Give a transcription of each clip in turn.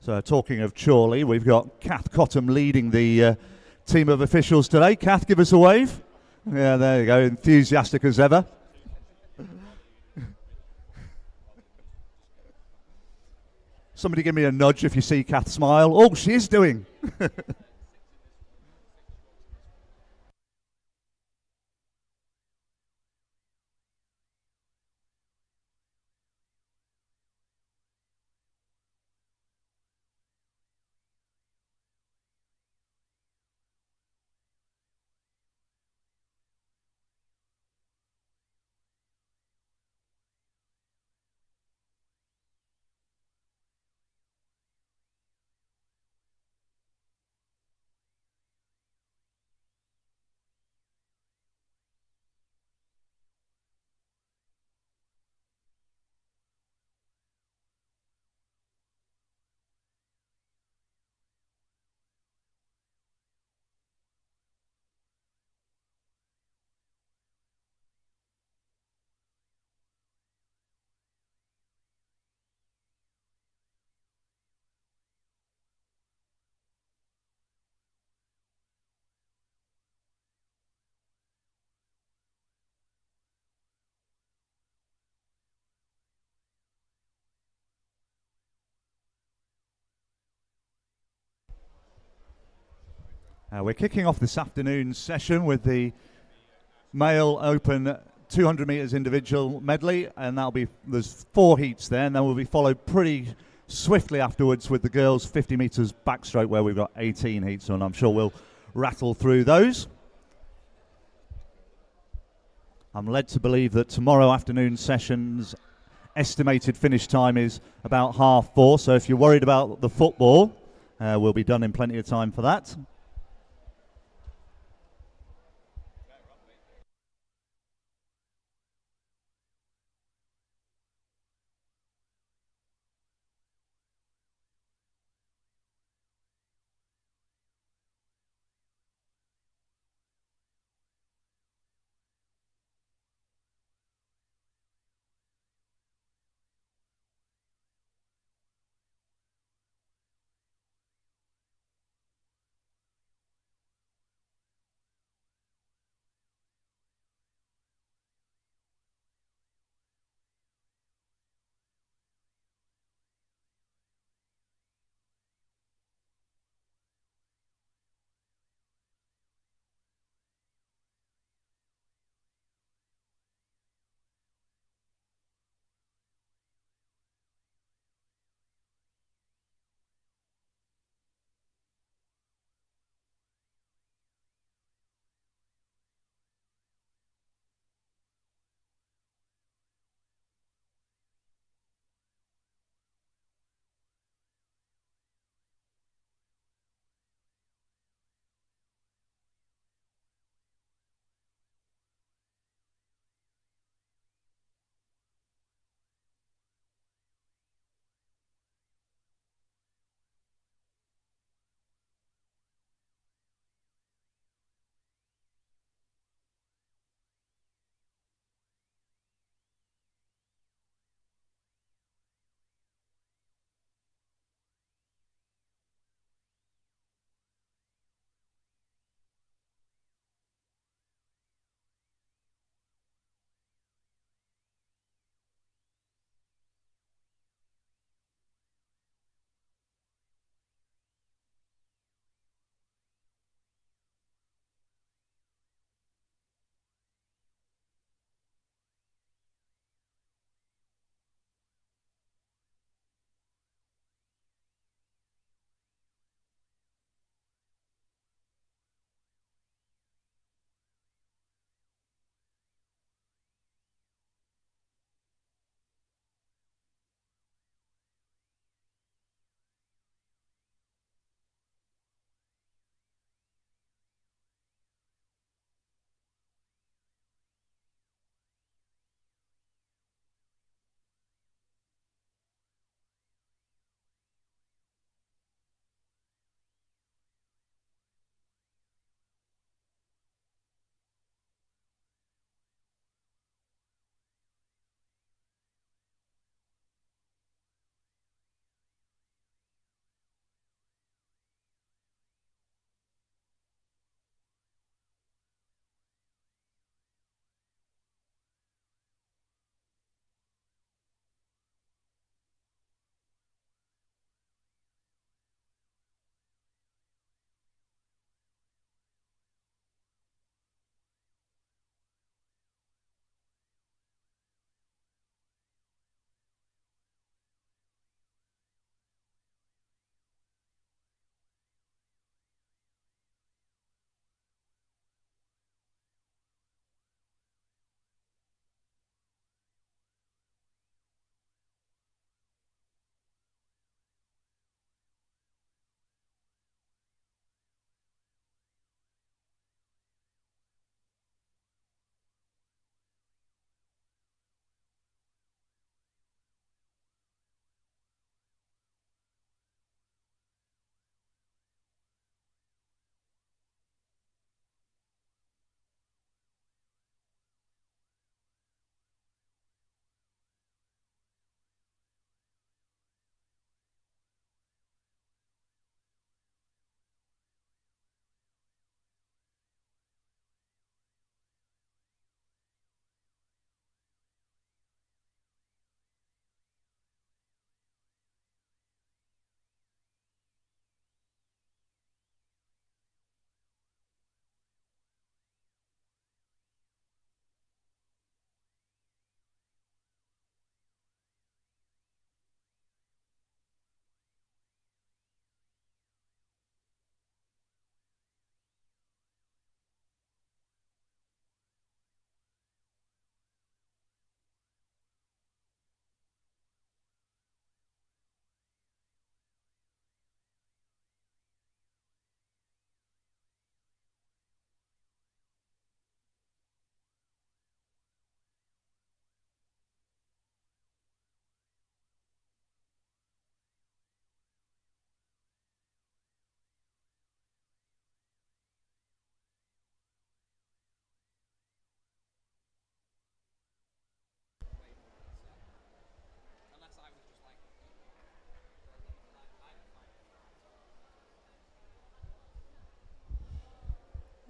So talking of Chorley, we've got Kath Cottam leading the team of officials today. Kath, give us a wave. Yeah, there you go, enthusiastic as ever. Somebody give me a nudge if you see Kath smile. Oh, she is doing. We're kicking off this afternoon's session with the male open 200 metres individual medley, and there's 4 heats there, and then we'll be followed pretty swiftly afterwards with the girls 50 metres backstroke, where we've got 18 heats, and I'm sure we'll rattle through those. I'm led to believe that tomorrow afternoon session's estimated finish time is about 4:30, so if you're worried about the football, we'll be done in plenty of time for that.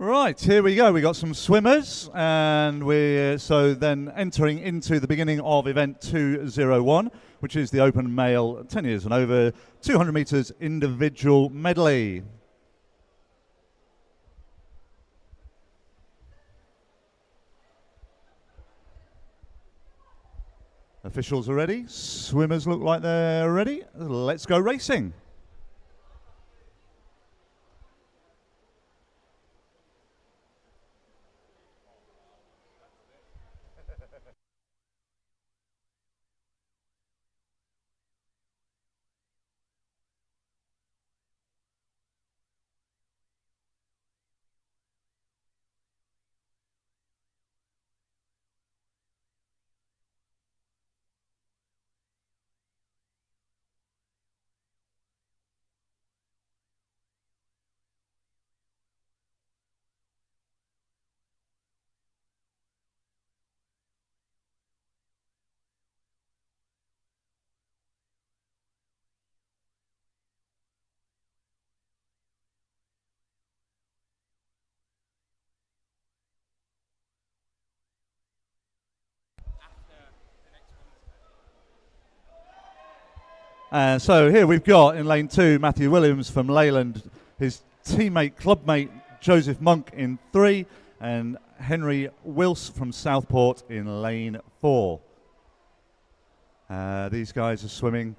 Right, here we go. We got some swimmers, and we're so then entering into the beginning of event 201, which is the open male 10 years and over 200 meters individual medley. Officials are ready. Swimmers look like they're ready. Let's go racing. So here we've got in lane 2 Matthew Williams from Leyland, his teammate, clubmate Joseph Monk in 3, and Henry Wills from Southport in lane 4. These guys are swimming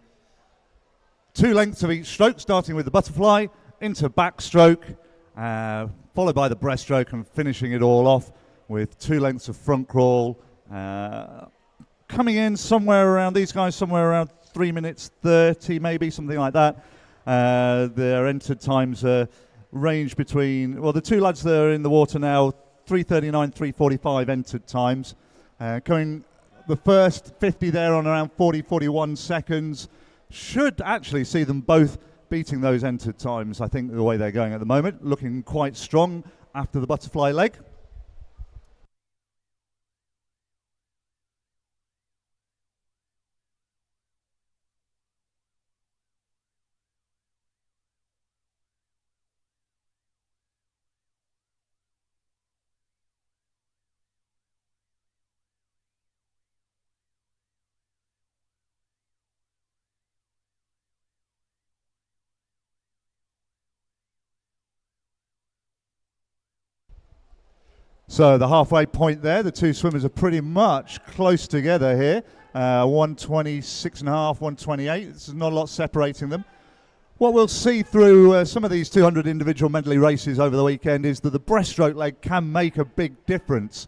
2 lengths of each stroke, starting with the butterfly into backstroke, followed by the breaststroke, and finishing it all off with 2 lengths of front crawl. Coming in somewhere around, these guys somewhere around 3 minutes 30, maybe, something like that. Their entered times range between, well, the 2 lads that are in the water now, 3:39, 3:45 entered times. Coming the first 50 there on around 40, 41 seconds. Should actually see them both beating those entered times, I think, the way they're going at the moment. Looking quite strong after the butterfly leg. So the halfway point there, the 2 swimmers are pretty much close together here. 126.5, 128. There's not a lot separating them. What we'll see through some of these 200 individual medley races over the weekend is that the breaststroke leg can make a big difference.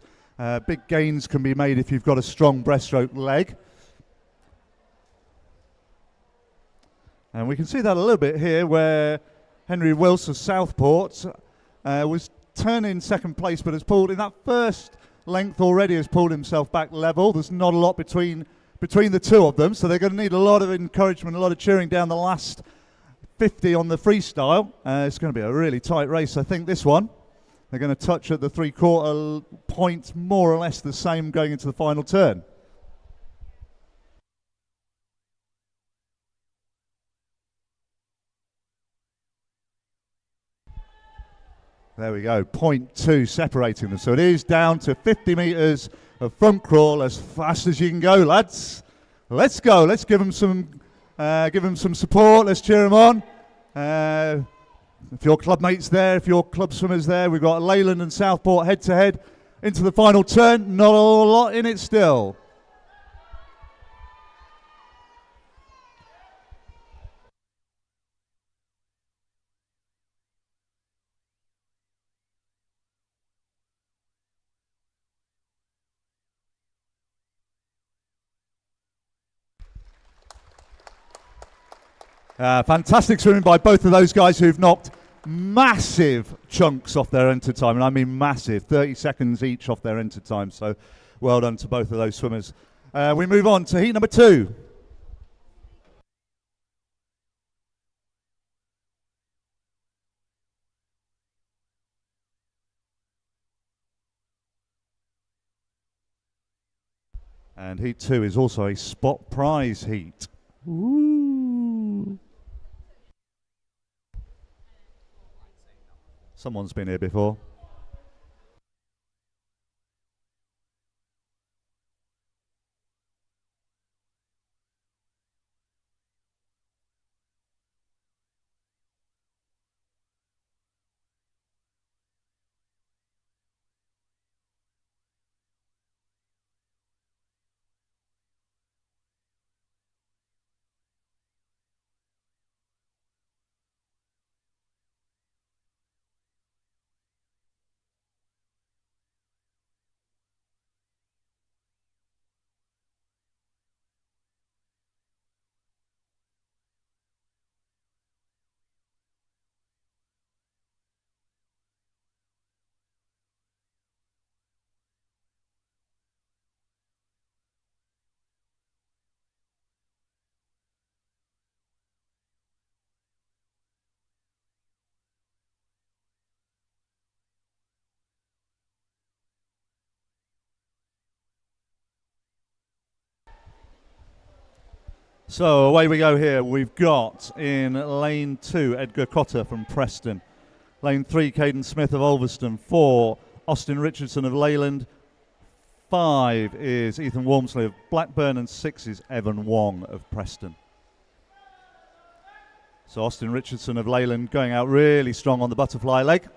Big gains can be made if you've got a strong breaststroke leg. And we can see that a little bit here where Henry Wills of Southport was turning second place, but has pulled in that first length already, has pulled himself back level. There's not a lot between the 2 of them, so they're going to need a lot of encouragement, a lot of cheering down the last 50 on the freestyle. It's going to be a really tight race, I think, this one. They're going to touch at the 3/4 point, more or less the same going into the final turn. There we go, 0.2 separating them. So it is down to 50 metres of front crawl as fast as you can go, lads. Let's go. Let's give them some support. Let's cheer them on. If your club mates there, if your club swimmers there, we've got Leyland and Southport head to head into the final turn. Not a lot in it still. Fantastic swimming by both of those guys who've knocked massive chunks off their enter time, and I mean massive, 30 seconds each off their enter time, so well done to both of those swimmers. We move on to heat number 2. And heat 2 is also a spot prize heat. Ooh. Someone's been here before. So away we go here. We've got in lane 2 Edgar Cotter from Preston. Lane 3 Caden Smith of Ulverston. 4 Austin Richardson of Leyland. 5 is Ethan Walmsley of Blackburn, and 6 is Evan Wong of Preston. So Austin Richardson of Leyland going out really strong on the butterfly leg.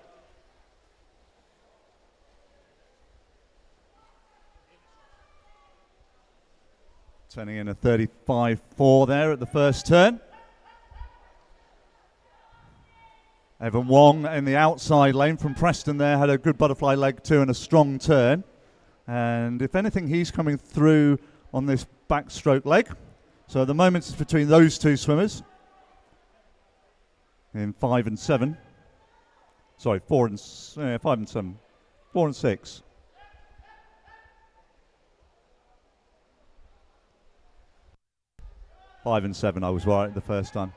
Turning in a 35.4 there at the first turn. Evan Wong in the outside lane from Preston there had a good butterfly leg too and a strong turn. And if anything, he's coming through on this backstroke leg. So at the moment it's between those two swimmers in 5 and 7. Sorry, 5 and 7. 4 and 6. Five and 7, I was right the first time.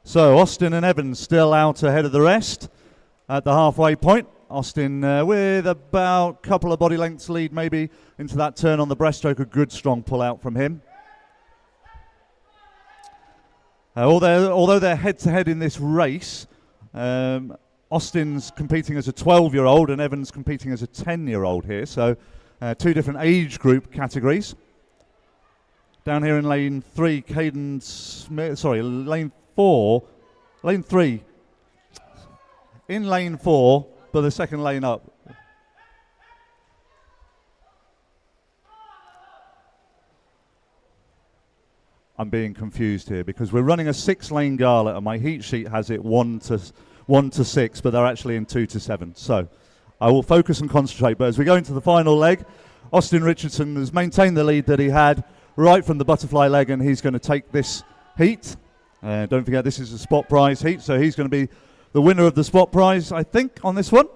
So Austin and Evan still out ahead of the rest at the halfway point. Austin with about a couple of body lengths lead maybe into that turn on the breaststroke. A good strong pull out from him. Although they're head to head in this race, Austin's competing as a 12-year-old and Evan's competing as a 10-year-old here. So two different age group categories. Down here in lane 3, Caden Smith, sorry, lane 3. In lane 4, but the second lane up. I'm being confused here because we're running a 6-lane gala and my heat sheet has it 1 to 6, but they're actually in 2 to 7. So I will focus and concentrate. But as we go into the final leg, Austin Richardson has maintained the lead that he had right from the butterfly leg, and he's going to take this heat. Don't forget, this is a spot prize heat, so he's going to be the winner of the spot prize, I think, on this one.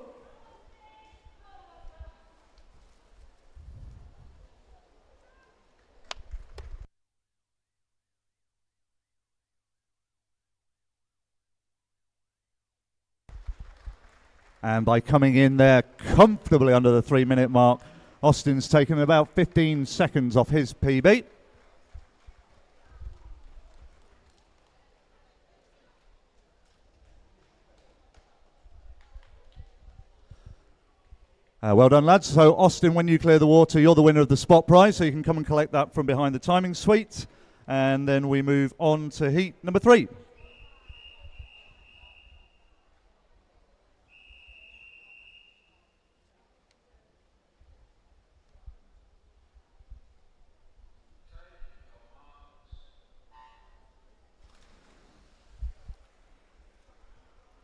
And by coming in there comfortably under the 3-minute mark, Austin's taken about 15 seconds off his PB. Well done, lads. So, Austin, when you clear the water, you're the winner of the spot prize, so you can come and collect that from behind the timing suite. And then we move on to heat number 3.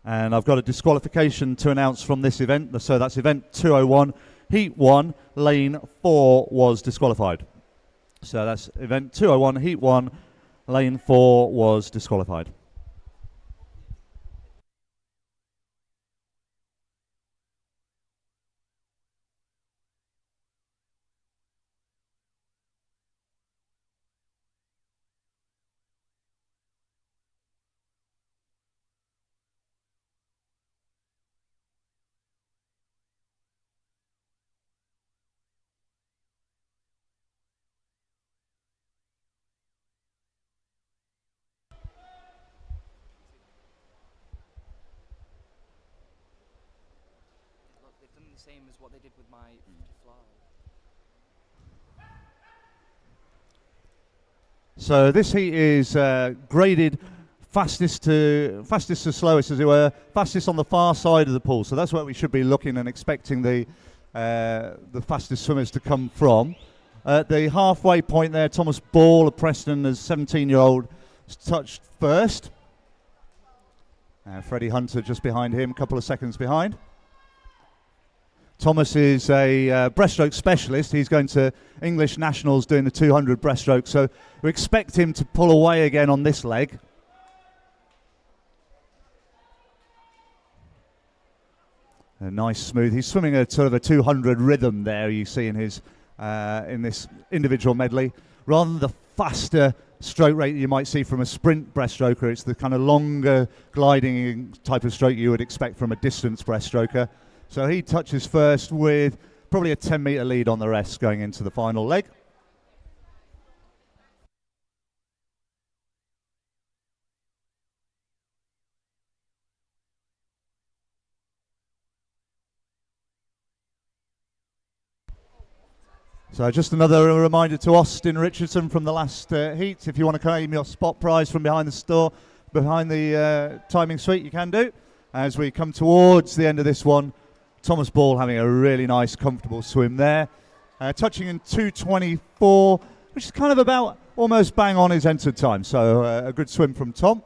And I've got a disqualification to announce from this event. So that's event 201. Heat 1, lane 4 was disqualified. So that's event 201, heat 1, lane 4 was disqualified. Same as what they did with my fly. So this heat is graded fastest to slowest, as it were, fastest on the far side of the pool. So that's where we should be looking and expecting the fastest swimmers to come from. At the halfway point there, Thomas Ball of Preston, as 17-year-old, touched first. Freddie Hunter just behind him, a couple of seconds behind. Thomas is a breaststroke specialist. He's going to English Nationals doing the 200 breaststroke, so we expect him to pull away again on this leg. A nice smooth. He's swimming a sort of a 200 rhythm there. You see in his in this individual medley, rather than the faster stroke rate you might see from a sprint breaststroker. It's the kind of longer gliding type of stroke you would expect from a distance breaststroker. So he touches first with probably a 10-meter lead on the rest going into the final leg. So just another reminder to Austin Richardson from the last heat. If you want to claim your spot prize from behind the store, behind the timing suite, you can do. As we come towards the end of this one, Thomas Ball having a really nice, comfortable swim there. Touching in 2:24, which is kind of about almost bang on his entered time. So a good swim from Tom.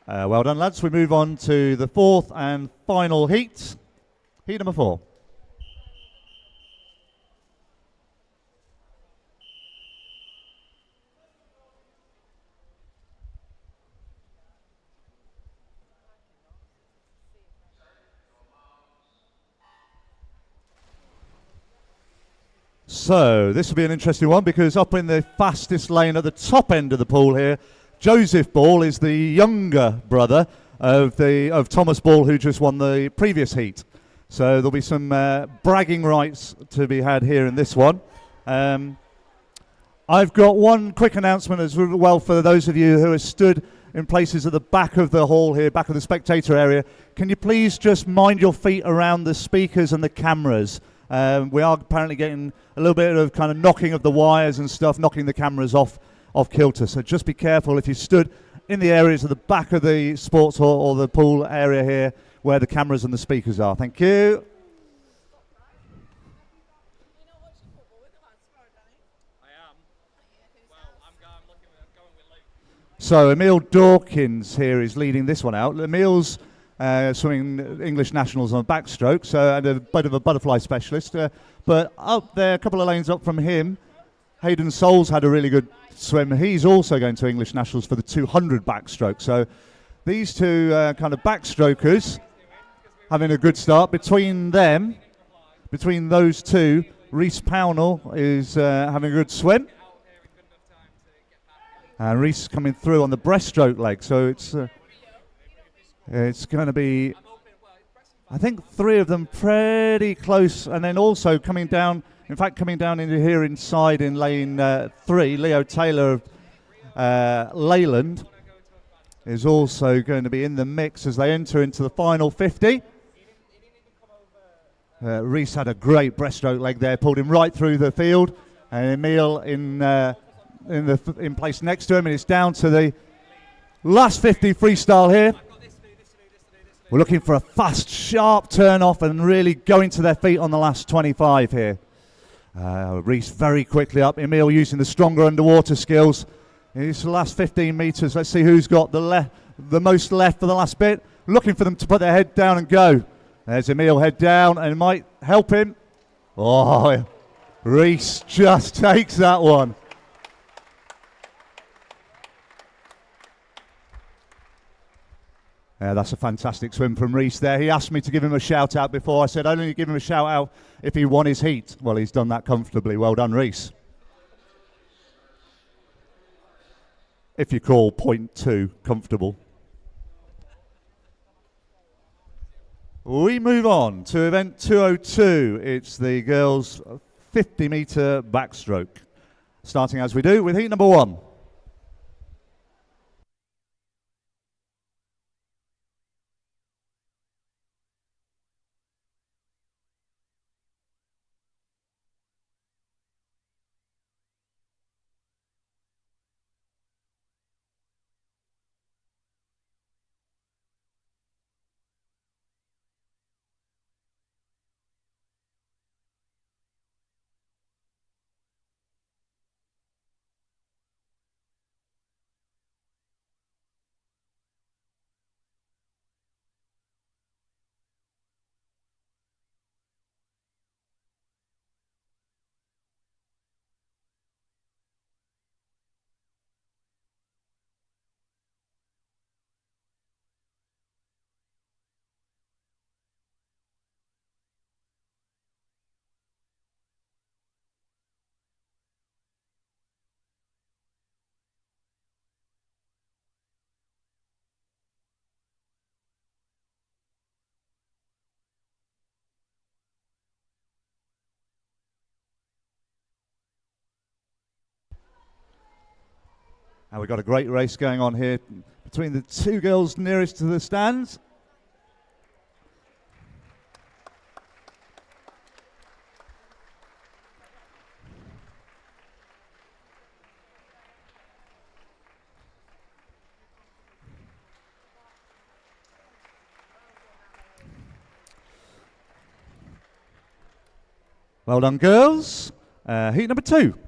Well done, lads. We move on to the fourth and final heat. Heat number 4. So this will be an interesting one because up in the fastest lane at the top end of the pool here, Joseph Ball is the younger brother of Thomas Ball, who just won the previous heat. So there'll be some bragging rights to be had here in this one. I've got one quick announcement as well for those of you who are stood in places at the back of the hall here, back of the spectator area. Can you please just mind your feet around the speakers and the cameras? We are apparently getting a little bit of kind of knocking of the wires and stuff, knocking the cameras off kilter. So just be careful if you stood in the areas at the back of the sports hall or the pool area here where the cameras and the speakers are. Thank you. So Emil Dawkins here is leading this one out. Emil's swimming English Nationals on a backstroke, so and a bit of a butterfly specialist. But up there, a couple of lanes up from him, Hayden Souls had a really good swim. He's also going to English Nationals for the 200 backstroke. So these two kind of backstrokers having a good start. Between them, between those two, Reese Pownell is having a good swim. And Reese coming through on the breaststroke leg. So it's going to be, I think, 3 of them pretty close. And then also coming down, in fact, coming down into here inside in lane 3, Leo Taylor of Leyland is also going to be in the mix as they enter into the final 50. Reese had a great breaststroke leg there, pulled him right through the field. And Emil in place next to him, and it's down to the last 50 freestyle here. We're looking for a fast, sharp turn off and really going to their feet on the last 25 here. Reese very quickly up. Emil using the stronger underwater skills. It's the last 15 metres. Let's see who's got the most left for the last bit. Looking for them to put their head down and go. There's Emil, head down, and it might help him. Oh, Reese just takes that one. That's a fantastic swim from Reese there. He asked me to give him a shout out before. I said I'd only give him a shout out if he won his heat. Well, he's done that comfortably. Well done, Reese. If you call point 2 comfortable. We move on to event 202. It's the girls' 50-meter backstroke. Starting as we do with heat number 1. And we've got a great race going on here between the two girls nearest to the stands. Well done, girls. Heat number 2.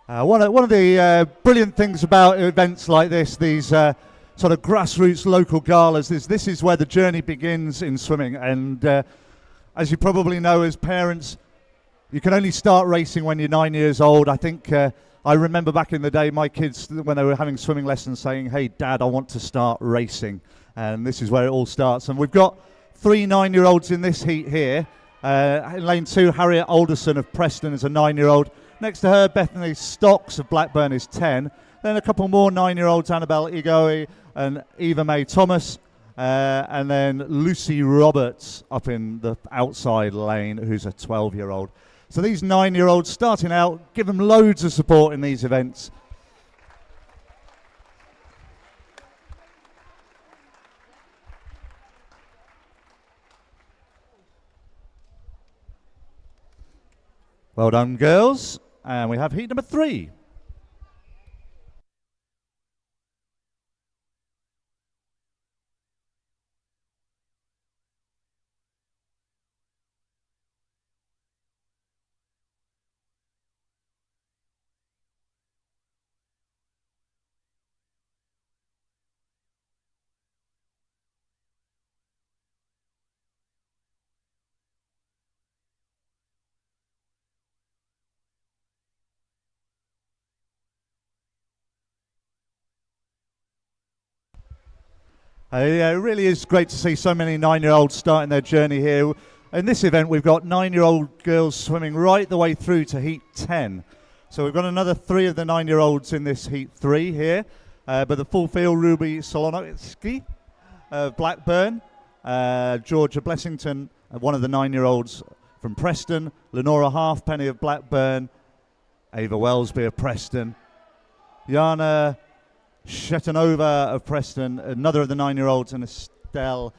One of the brilliant things about events like this, these sort of grassroots local galas, is this is where the journey begins in swimming. And as you probably know as parents, you can only start racing when you're 9 years old. I think I remember back in the day my kids, when they were having swimming lessons, saying, "Hey Dad, I want to start racing." And this is where it all starts. And we've got 3 9-year-olds in this heat here. In lane 2, Harriet Alderson of Preston is a 9-year-old. Next to her, Bethany Stocks of Blackburn is 10. Then a couple more 9-year-olds, Annabelle Igoe and Eva May Thomas. And then Lucy Roberts up in the outside lane, who's a 12-year-old. So these 9-year-olds starting out, give them loads of support in these events. Well done, girls. And we have heat number 3. It really is great to see so many 9-year-olds starting their journey here. In this event, we've got 9-year-old girls swimming right the way through to heat 10. So we've got another 3 of the 9-year-olds in this heat 3 here. But the full field, Ruby Solonowski of Blackburn, Georgia Blessington, one of the 9-year-olds from Preston, Lenora Halfpenny of Blackburn, Ava Wellesby of Preston, Jana Shetanova of Preston, another of the 9-year-olds, and Estelle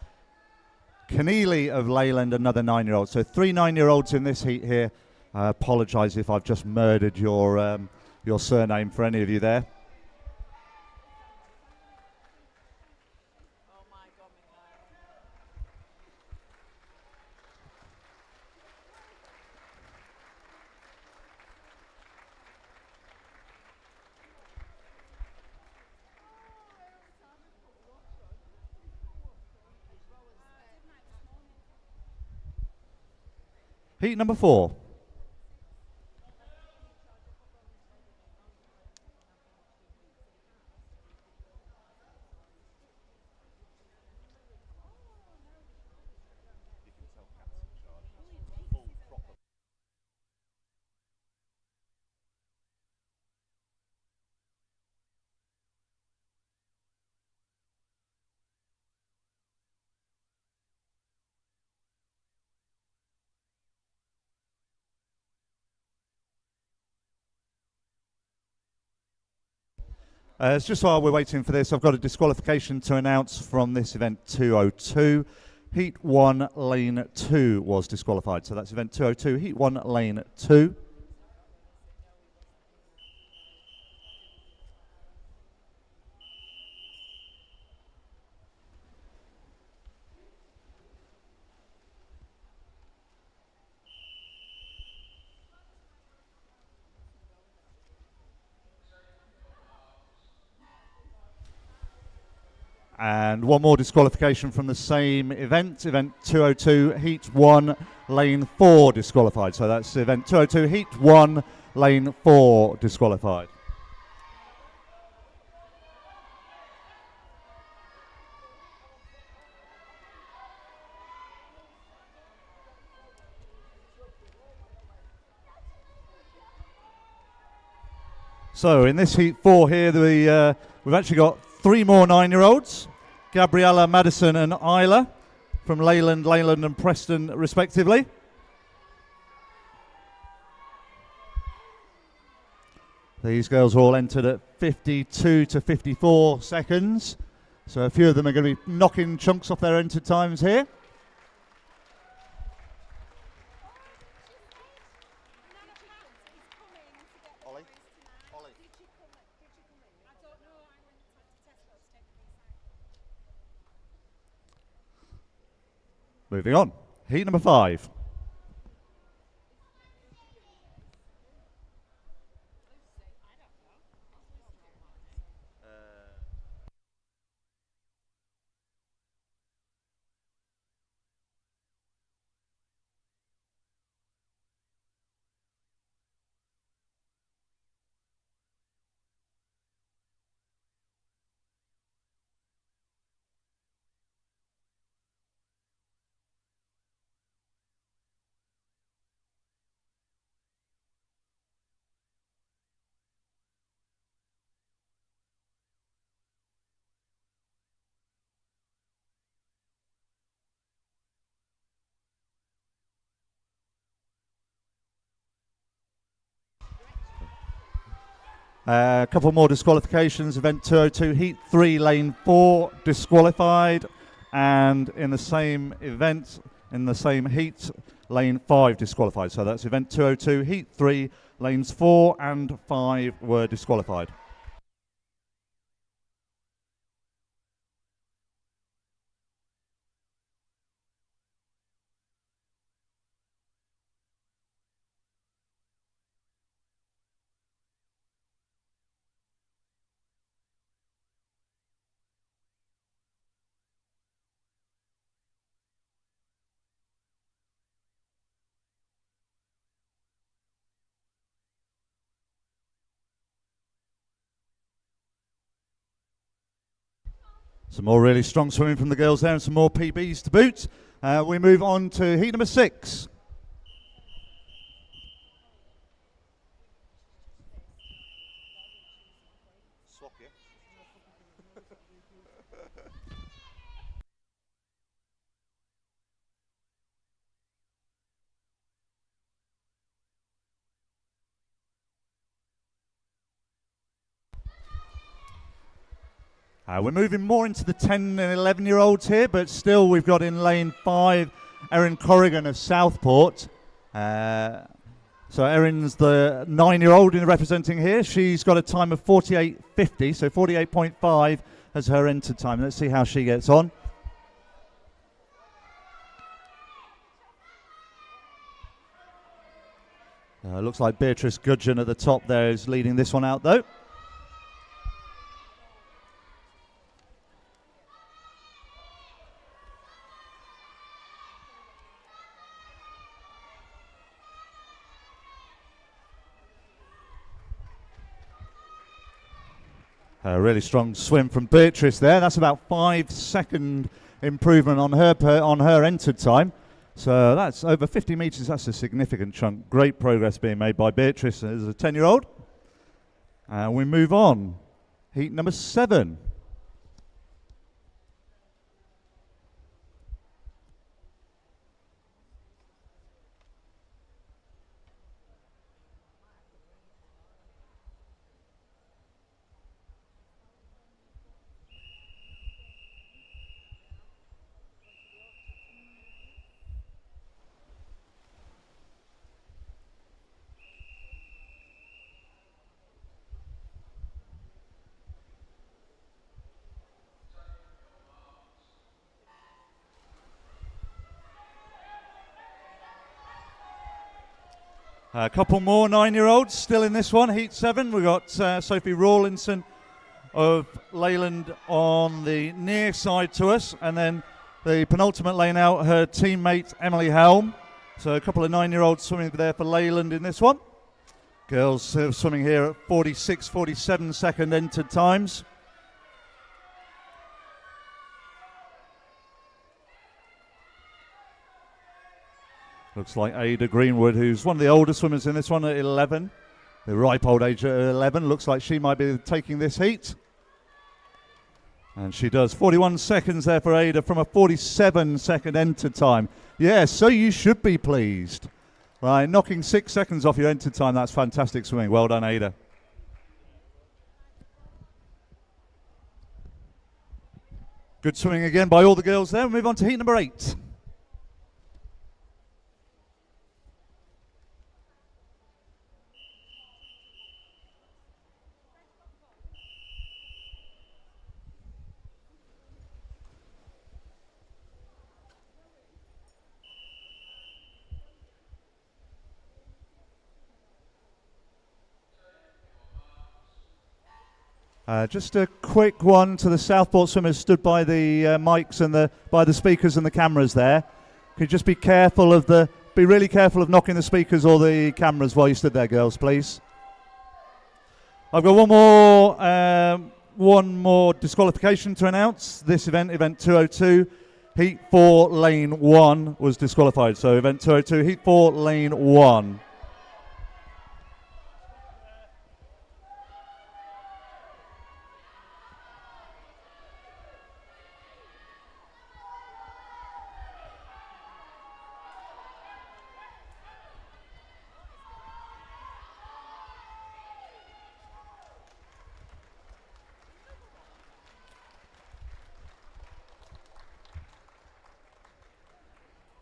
Keneally of Leyland, another 9-year-old. So 3 9-year-olds in this heat here. I apologise if I've just murdered your surname for any of you there. Heat number 4. It's just while we're waiting for this, I've got a disqualification to announce from this event 202. Heat 1, lane 2 was disqualified. So that's event 202, heat 1, lane 2. And one more disqualification from the same event, event 202, heat 1, lane 4 disqualified. So that's event 202, heat 1, lane 4 disqualified. So in this heat 4 here, we've actually got 3 more 9-year-olds, Gabriella, Madison and Isla from Leyland and Preston respectively. These girls are all entered at 52 to 54 seconds. So a few of them are going to be knocking chunks off their entered times here. Moving on, heat number 5. A couple more disqualifications. Event 202, heat 3, lane 4 disqualified, and in the same event, in the same heat, lane 5 disqualified. So that's event 202, heat 3, lanes 4 and 5 were disqualified. Some more really strong swimming from the girls there and some more PBs to boot. We move on to heat number 6. We're moving more into the 10 and 11-year-olds here, but still we've got in lane 5 Erin Corrigan of Southport. So Erin's the 9-year-old representing here. She's got a time of 48.50, so 48.5 as her entered time. Let's see how she gets on. Looks like Beatrice Gudgeon at the top there is leading this one out though. A really strong swim from Beatrice there. That's about 5-second improvement on her entered time. So that's over 50 metres. That's a significant chunk. Great progress being made by Beatrice as a 10-year-old. And we move on. Heat number 7. A couple more 9-year-olds still in this one, heat 7. We've got Sophie Rawlinson of Leyland on the near side to us, and then the penultimate lane out, her teammate Emily Helm. So a couple of 9-year-olds swimming there for Leyland in this one. Girls swimming here at 46, 47 second entered times. Looks like Ada Greenwood, who's one of the older swimmers in this one at 11. The ripe old age at 11. Looks like she might be taking this heat. And she does. 41 seconds there for Ada from a 47 second enter time. Yeah, so you should be pleased. Right, knocking 6 seconds off your enter time. That's fantastic swimming. Well done, Ada. Good swimming again by all the girls there. We'll move on to heat number 8. Just a quick one to the Southport swimmers stood by the mics and by the speakers and the cameras there. Could you just be really careful of knocking the speakers or the cameras while you stood there, girls, please. I've got one more disqualification to announce. This event 202, Heat 4, Lane 1 was disqualified. So event 202, Heat 4, Lane 1.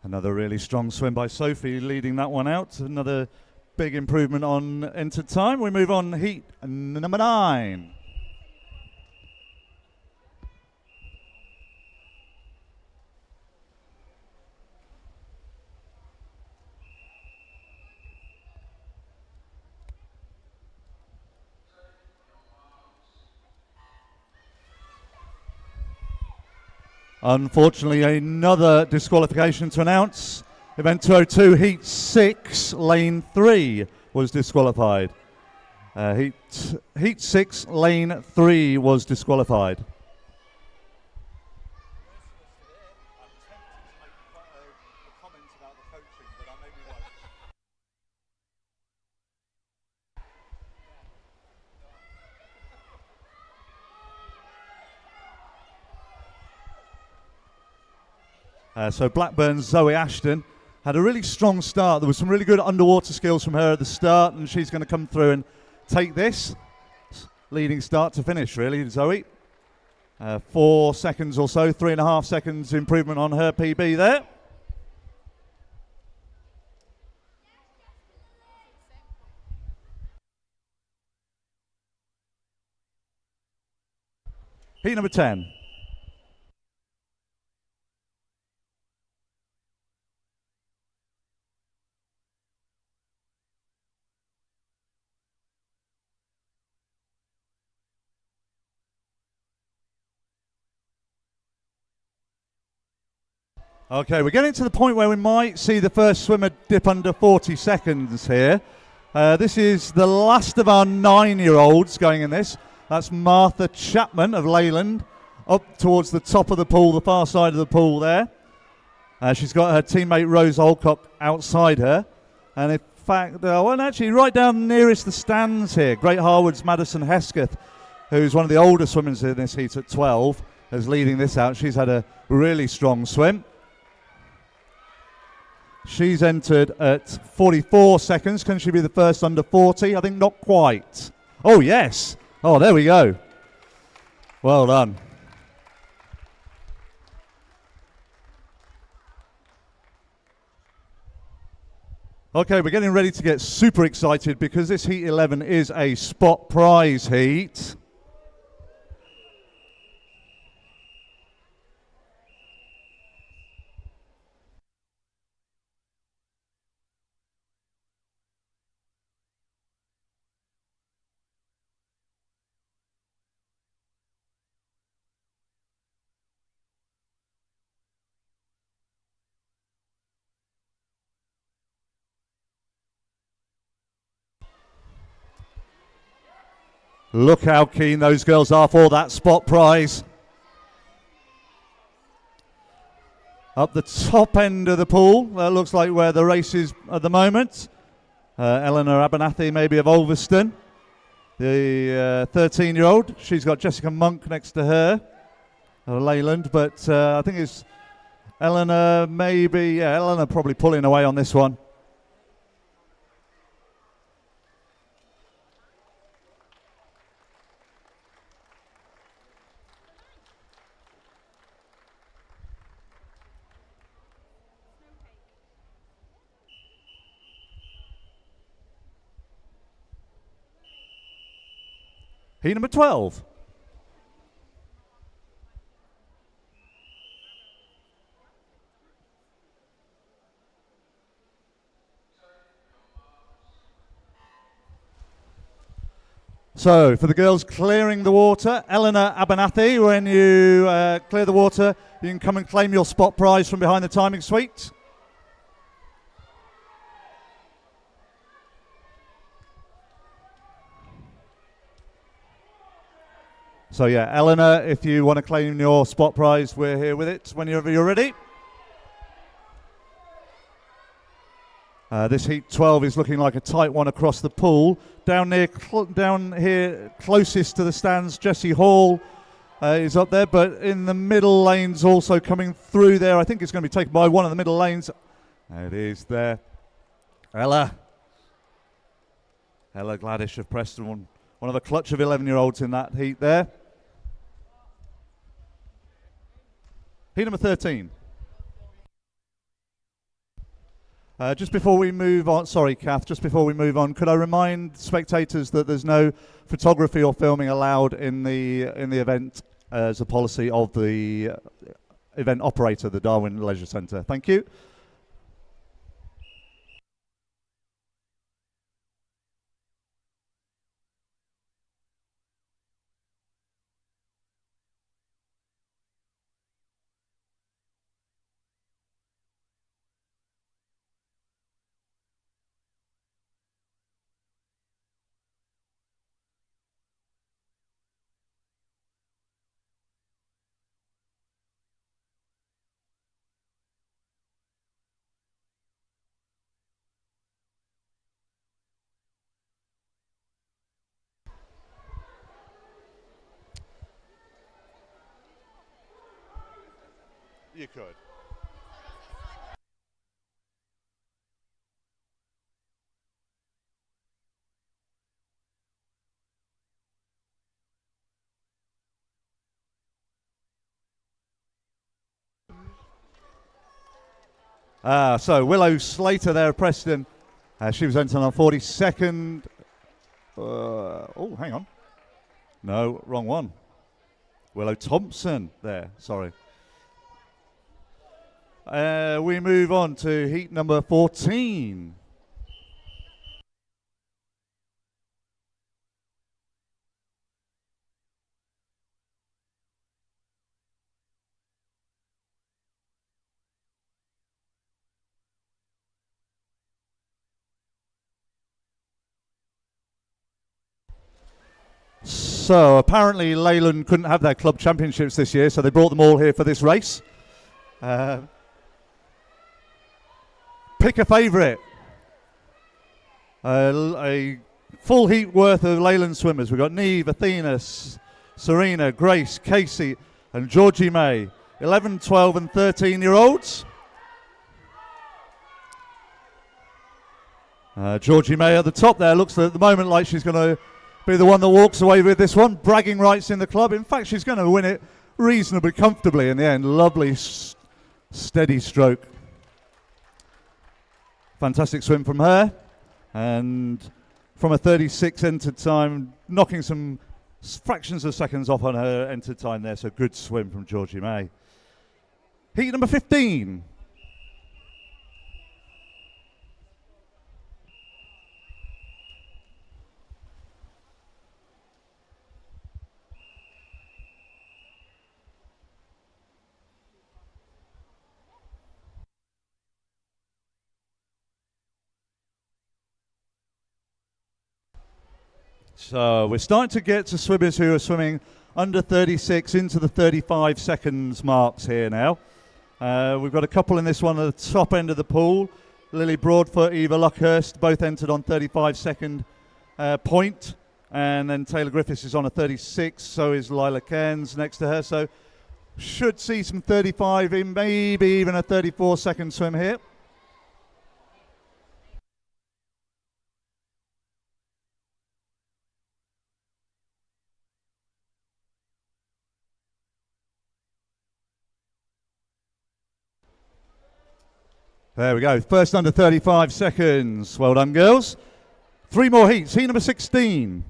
Another really strong swim by Sophie leading that one out. Another big improvement on entered time. We move on heat number 9. Unfortunately, another disqualification to announce. Event 202, Heat 6, Lane 3 was disqualified. Heat 6, Lane 3 was disqualified. So Blackburn's Zoe Ashton had a really strong start. There was some really good underwater skills from her at the start, and she's going to come through and take this. Leading start to finish, really, Zoe. 4 seconds or so, 3.5 seconds improvement on her PB there. Heat number 10. Okay, we're getting to the point where we might see the first swimmer dip under 40 seconds here. This is the last of our 9-year-olds going in this. That's Martha Chapman of Leyland, up towards the top of the pool, the far side of the pool there. She's got her teammate Rose Alcock outside her. And in fact, actually right down nearest the stands here, Great Harwood's Madison Hesketh, who's one of the older swimmers in this heat at 12, is leading this out. She's had a really strong swim. She's entered at 44 seconds. Can she be the first under 40? I think not quite. Oh, yes. Oh, there we go. Well done. Okay, we're getting ready to get super excited because this Heat 11 is a spot prize heat. Look how keen those girls are for that spot prize. Up the top end of the pool, that looks like where the race is at the moment. Eleanor Abernathy, maybe of Ulverston, the 13-year-old. She's got Jessica Monk next to her, Leyland, but I think it's Eleanor maybe, yeah, Eleanor probably pulling away on this one. Heat number 12. So, for the girls clearing the water, Eleanor Abernathy, when you clear the water, you can come and claim your spot prize from behind the timing suite. So yeah, Eleanor, if you want to claim your spot prize, we're here with it whenever you're ready. This heat 12 is looking like a tight one across the pool. Down here, closest to the stands, Jessie Hall is up there, but in the middle lanes also coming through there. I think it's going to be taken by one of the middle lanes. It is there. Ella Gladish of Preston, one of a clutch of 11-year-olds in that heat there. Heat number 13. Just before we move on, sorry, Kath, just before we move on, could I remind spectators that there's no photography or filming allowed in the event as a policy of the event operator, the Darwen Leisure Centre. Thank you. You could. So Willow Slater there, Preston. She was entered on 42nd. Oh, hang on. No, wrong one. Willow Thompson there, sorry. We move on to heat number 14. So apparently Leyland couldn't have their club championships this year, so they brought them all here for this race. Pick a favourite. A full heat worth of Leyland swimmers. We've got Neve, Athena, Serena, Grace, Casey and Georgie May. 11, 12 and 13-year-olds. Georgie May at the top there looks at the moment like she's going to be the one that walks away with this one. Bragging rights in the club. In fact, she's going to win it reasonably comfortably in the end. Lovely, steady stroke. Fantastic swim from her. And from a 36 entered time, knocking some fractions of seconds off on her entered time there. So good swim from Georgie May. Heat number 15. So we're starting to get to swimmers who are swimming under 36 into the 35 seconds marks here now. We've got a couple in this one at the top end of the pool. Lily Broadfoot, Eva Luckhurst, both entered on 35-second point. And then Taylor Griffiths is on a 36, so is Lila Cairns next to her. So should see some 35 in, maybe even a 34-second swim here. There we go, first under 35 seconds. Well done, girls. 3 more heats, heat number 16.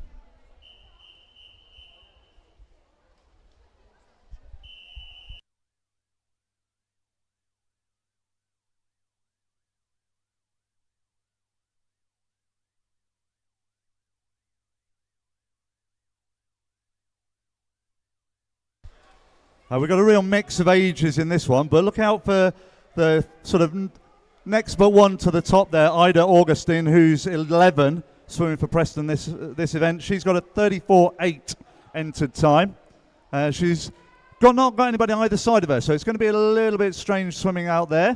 We've got a real mix of ages in this one, but look out for the sort of next but one to the top there, Ida Augustine, who's 11, swimming for Preston this event. She's got a 34.8 entered time. She's not got anybody either side of her, so it's going to be a little bit strange swimming out there.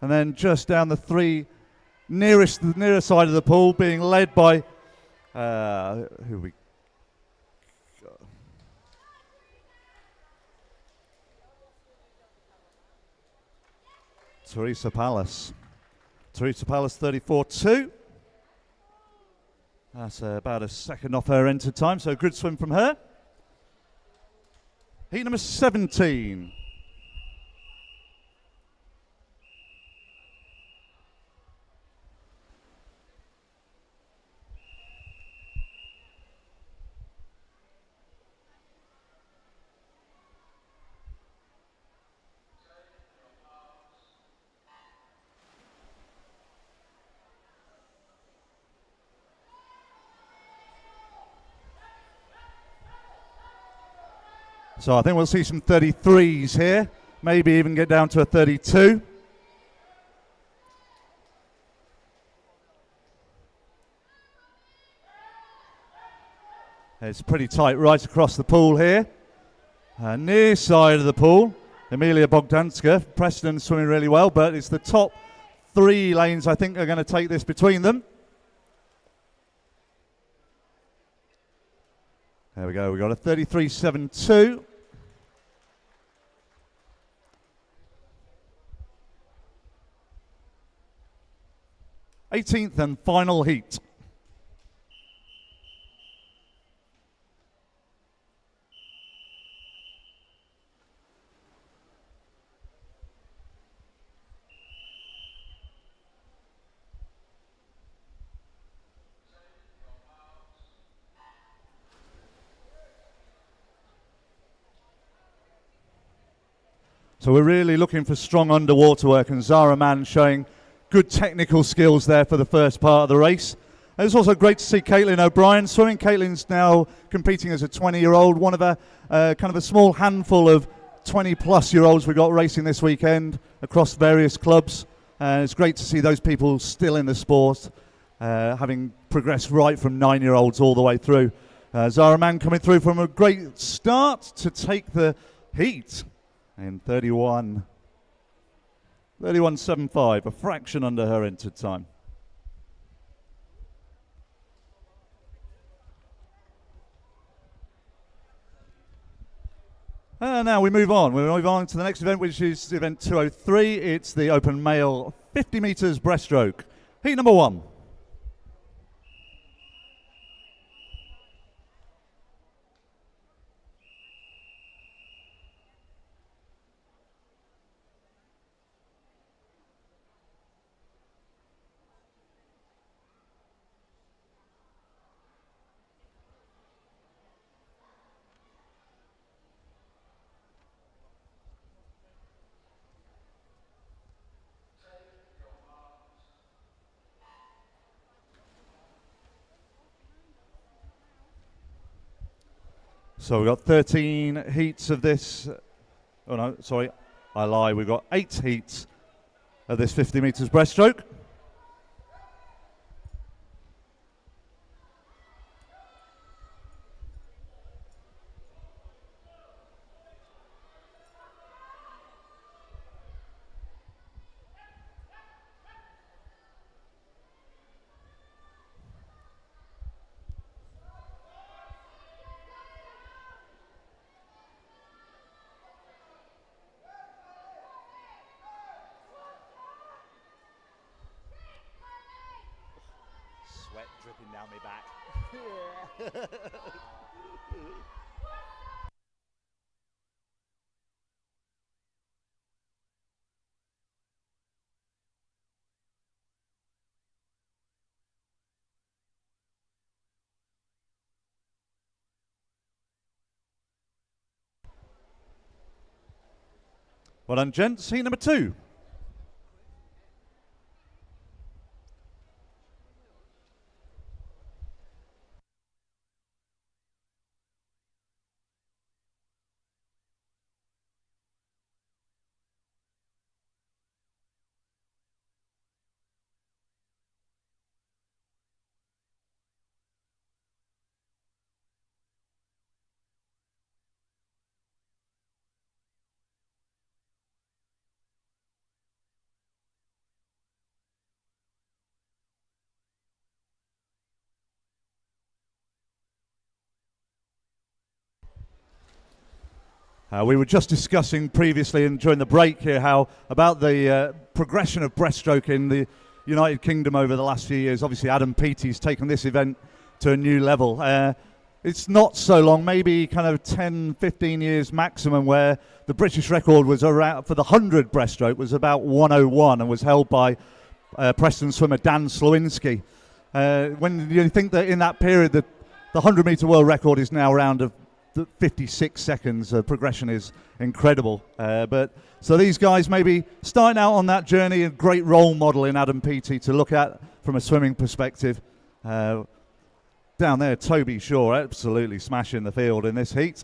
And then just down the 3 nearest the nearer side of the pool, being led by who we. Teresa Palace. Teresa Palace 34.2. That's about a second off her entered time, so good swim from her. Heat number 17. So I think we'll see some 33s here, maybe even get down to a 32. It's pretty tight right across the pool here. Near side of the pool, Emilia Bogdanska. Preston swimming really well, but it's the top 3 lanes I think are going to take this between them. There we go, we've got a 33.72. Eighteenth and final heat. So we're really looking for strong underwater work, and Zara Mann showing good technical skills there for the first part of the race. And it's also great to see Caitlin O'Brien swimming. Caitlin's now competing as a 20-year-old, one of a kind of a small handful of 20-plus-year-olds we've got racing this weekend across various clubs. It's great to see those people still in the sport, having progressed right from 9-year-olds all the way through. Zara Mann coming through from a great start to take the heat in 31.75, a fraction under her entered time. Now we move on. We move on to the next event, which is event 203. It's the open male 50 metres breaststroke. Heat number 1. So we've got 13 heats of this. Oh no, sorry, I lie. We've got 8 heats of this 50 metres breaststroke. dripping down my back. Well done, gents. Heat number 2. We were just discussing previously and during the break here how about the progression of breaststroke in the United Kingdom over the last few years. Obviously, Adam Peaty's taken this event to a new level. It's not so long, maybe kind of 10, 15 years maximum, where the British record was around for the 100 breaststroke was about 101 and was held by Preston swimmer Dan Slowinski. When you think that in that period the 100-meter world record is now around of 56 seconds, progression is incredible. But so these guys maybe starting out on that journey, a great role model in Adam Peaty to look at from a swimming perspective. Down there, Toby Shaw absolutely smashing the field in this heat.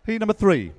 Heat number 3.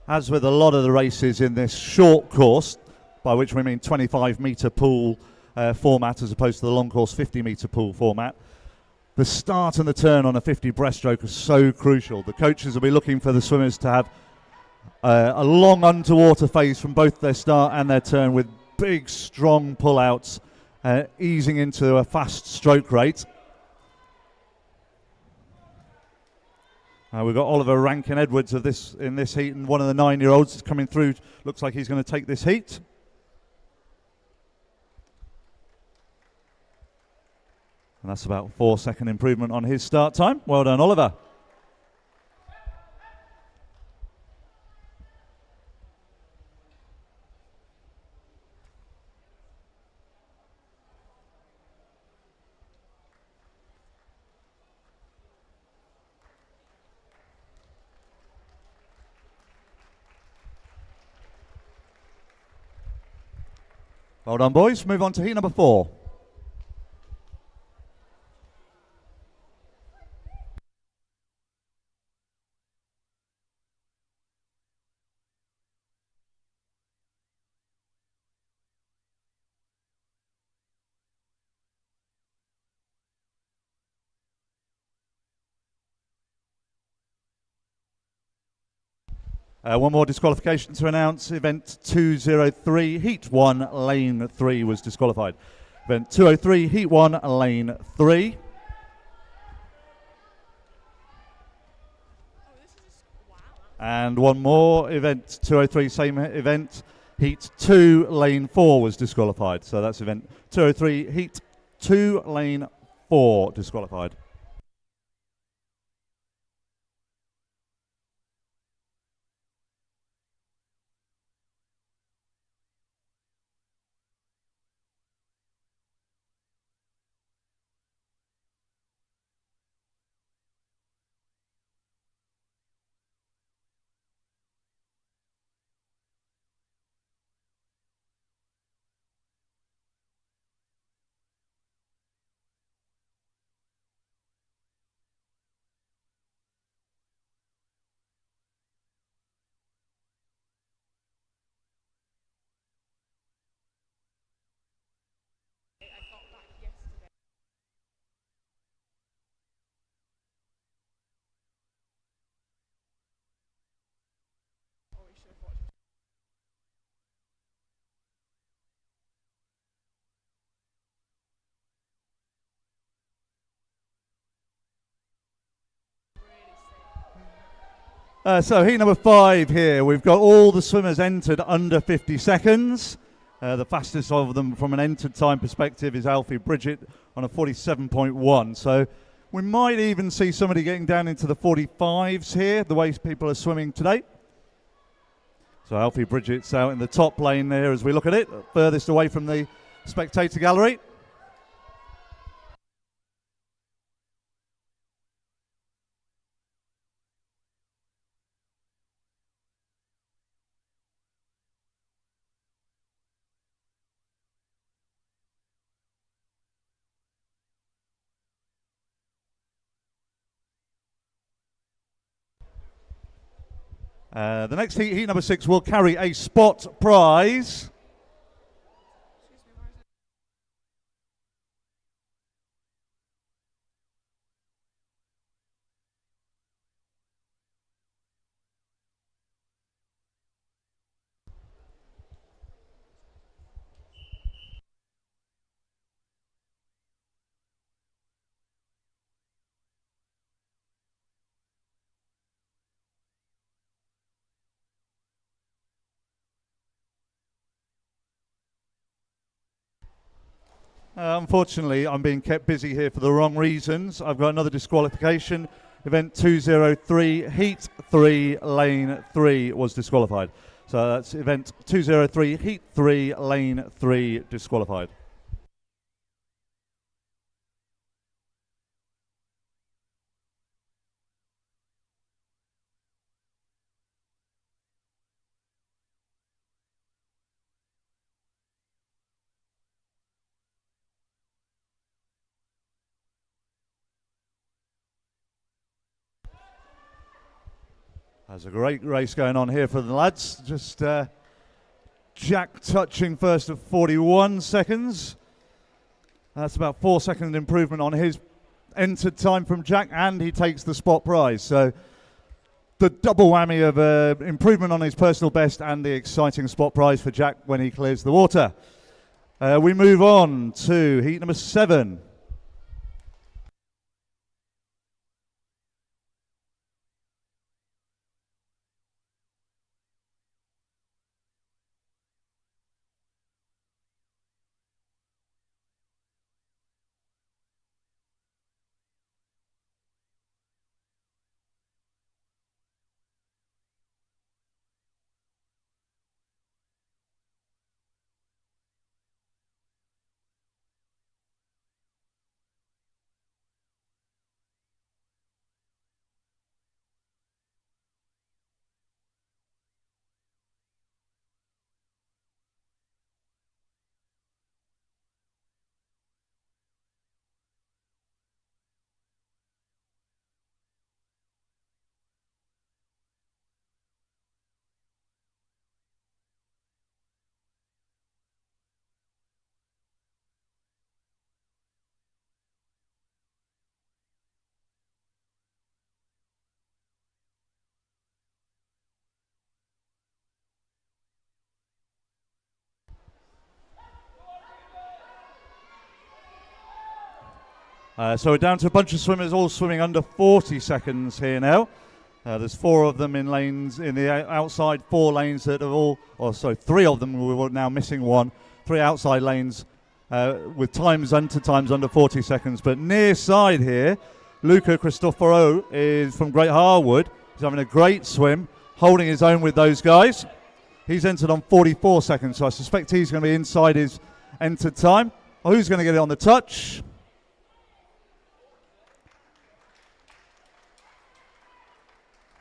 As with a lot of the races in this short course, by which we mean 25-meter pool format as opposed to the long course 50-meter pool format, the start and the turn on a 50 breaststroke are so crucial. The coaches will be looking for the swimmers to have a long underwater phase from both their start and their turn with big, strong pull-outs, easing into a fast stroke rate. We've got Oliver Rankin-Edwards in this heat, and one of the 9-year-olds is coming through. Looks like he's going to take this heat. And that's about a 4-second improvement on his start time. Well done, Oliver. Well done, boys. Move on to heat number 4. One more disqualification to announce. Event 203, Heat 1, Lane 3 was disqualified. Event 203, Heat 1, Lane 3. And one more, Event 203, same event, Heat 2, Lane 4 was disqualified. So that's Event 203, Heat 2, Lane 4 disqualified. So heat number 5 here. We've got all the swimmers entered under 50 seconds. The fastest of them from an entered time perspective is Alfie Bridget on a 47.1. So we might even see somebody getting down into the 45s here, the way people are swimming today. So Alfie Bridget's out in the top lane there as we look at it, furthest away from the spectator gallery. The next heat, heat number 6, will carry a spot prize. Unfortunately, I'm being kept busy here for the wrong reasons. I've got another disqualification. Event 203, Heat 3, Lane 3 was disqualified. So that's event 203, Heat 3, Lane 3 disqualified. There's a great race going on here for the lads. Just Jack touching first at 41 seconds. That's about 4-second improvement on his entered time from Jack, and he takes the spot prize. So the double whammy of improvement on his personal best and the exciting spot prize for Jack when he clears the water. We move on to heat number 7. So we're down to a bunch of swimmers all swimming under 40 seconds here now. There's 4 of them in lanes, in the outside 4 lanes that are all, or sorry, 3 of them, we're now missing 1. 3 outside lanes with times under 40 seconds. But near side here, Luca Cristoforo is from Great Harwood. He's having a great swim, holding his own with those guys. He's entered on 44 seconds, so I suspect he's going to be inside his entered time. Oh, who's going to get it on the touch?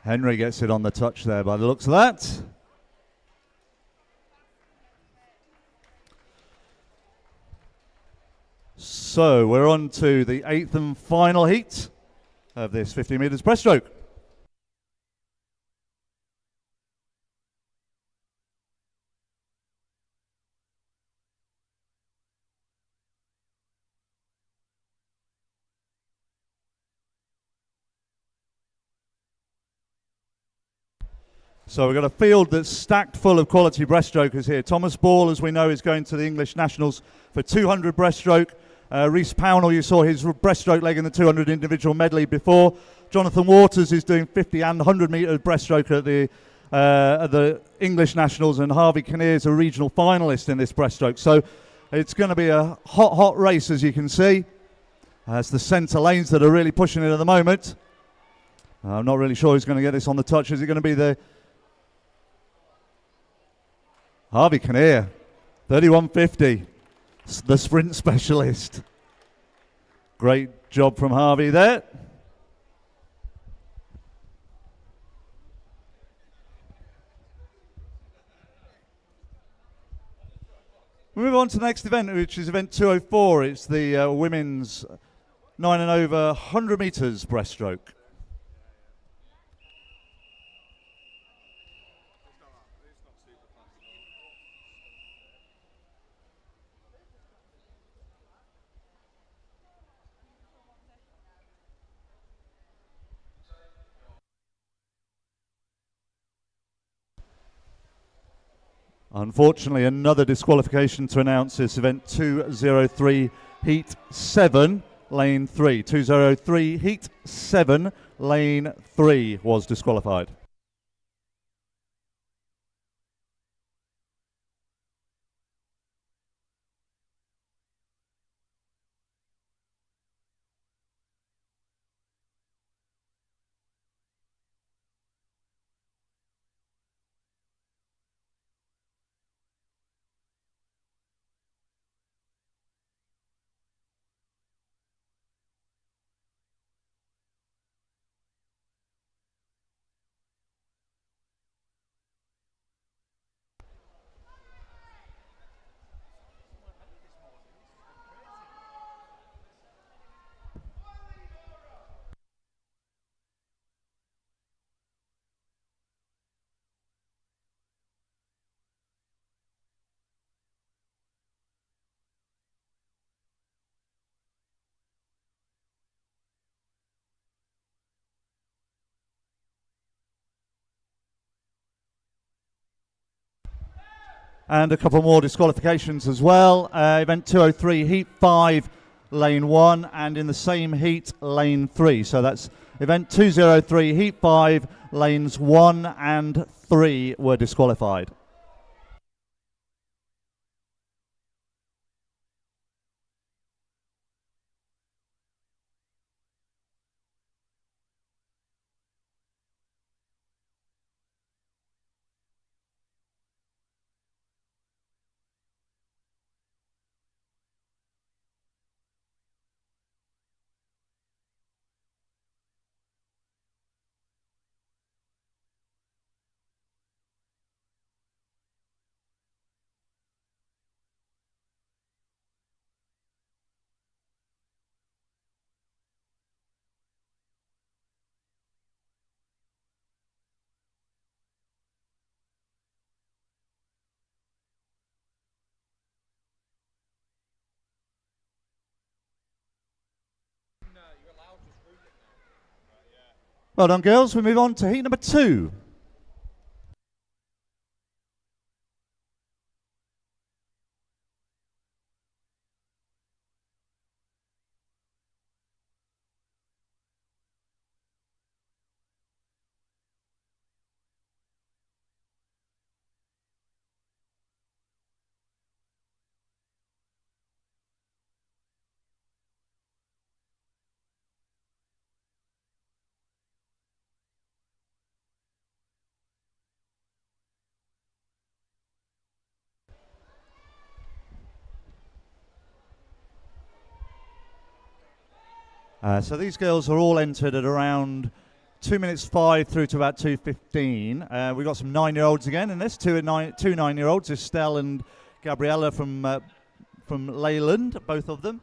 Henry gets it on the touch there by the looks of that. So we're on to the 8th and final heat of this 50 metres breaststroke. So we've got a field that's stacked full of quality breaststrokers here. Thomas Ball, as we know, is going to the English Nationals for 200 breaststroke. Reece Pownell, you saw his breaststroke leg in the 200 individual medley before. Jonathan Waters is doing 50 and 100 metre breaststroke at the English Nationals, and Harvey Kinnear is a regional finalist in this breaststroke. So it's going to be a hot race, as you can see. It's the centre lanes that are really pushing it at the moment. I'm not really sure who's going to get this on the touch. Is it going to be the Harvey Kinnear, 31.50, the sprint specialist. Great job from Harvey there. We move on to the next event, which is event 204. It's the women's 9 and over 100 metres breaststroke. Unfortunately, another disqualification to announce this event 203 Heat 7, Lane 3. 203 Heat 7, Lane 3 was disqualified. And a couple more disqualifications as well. Event 203, Heat 5, Lane 1, and in the same heat, Lane 3. So that's event 203, Heat 5, Lanes 1 and 3 were disqualified. Well done, girls. We move on to heat number 2. So these girls are all entered at around 2 minutes 5 through to about 2:15. We've got some 9-year-olds again in this, two 9-year-olds, Estelle and Gabriella from Leyland, both of them.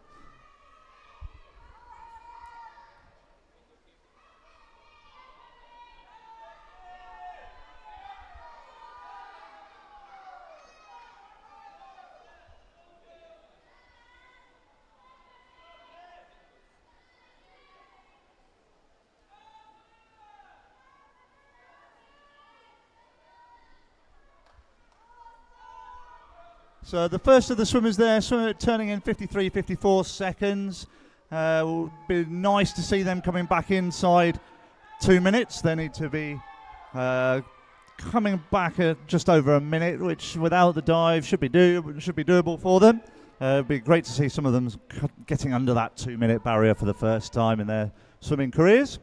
So the first of the swimmers there, turning in 53, 54 seconds. Will be nice to see them coming back inside 2 minutes. They need to be coming back at just over a minute, which without the dive should be doable for them. It'd be great to see some of them getting under that 2 minute barrier for the first time in their swimming careers.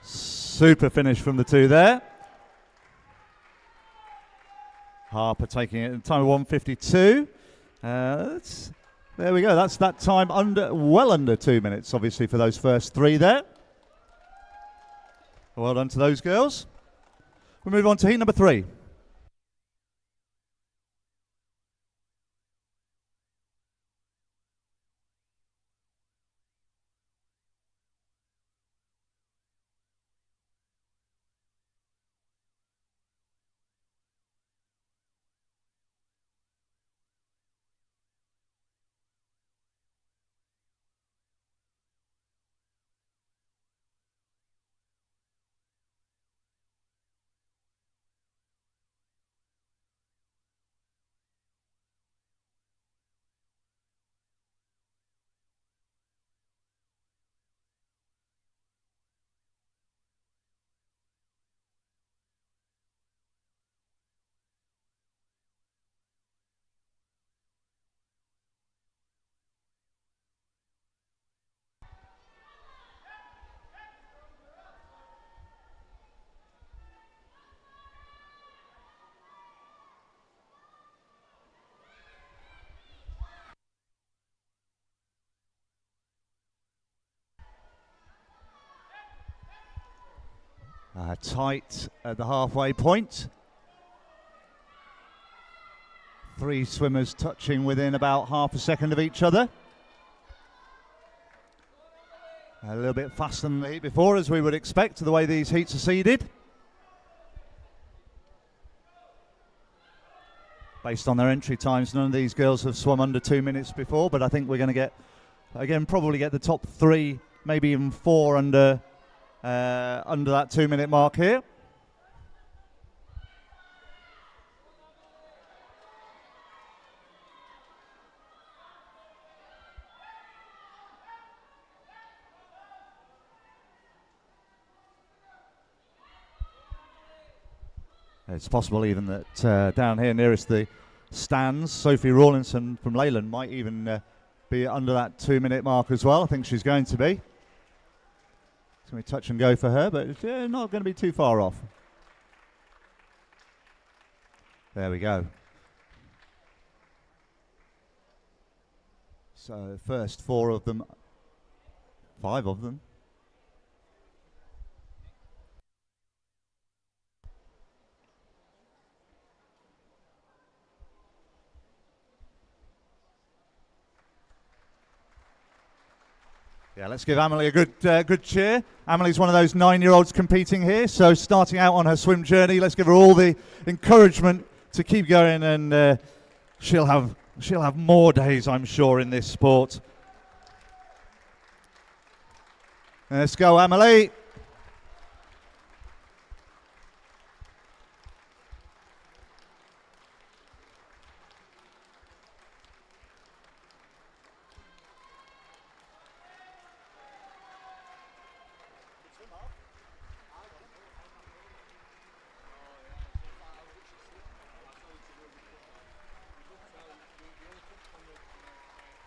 Super finish from the two there. Harper taking it in time of 1:52. There we go. That's that time well under 2 minutes, obviously, for those first three there. Well done to those girls. We move on to heat number 3. Tight at the halfway point. 3 swimmers touching within about half a second of each other. A little bit faster than the heat before, as we would expect, the way these heats are seeded. Based on their entry times, none of these girls have swum under 2 minutes before, but I think we're going to get, again, probably get the top 3, maybe even 4 under that 2 minute mark here. It's possible even that down here nearest the stands, Sophie Rawlinson from Leyland might even be under that 2 minute mark as well. I think she's going to be. It's going to be touch and go for her, but it's not going to be too far off. There we go. So first 4 of them, 5 of them. Yeah, let's give Amelie a good cheer. Amelie's one of those 9-year-olds competing here, so starting out on her swim journey. Let's give her all the encouragement to keep going, and she'll have more days, I'm sure, in this sport. Let's go, Amelie.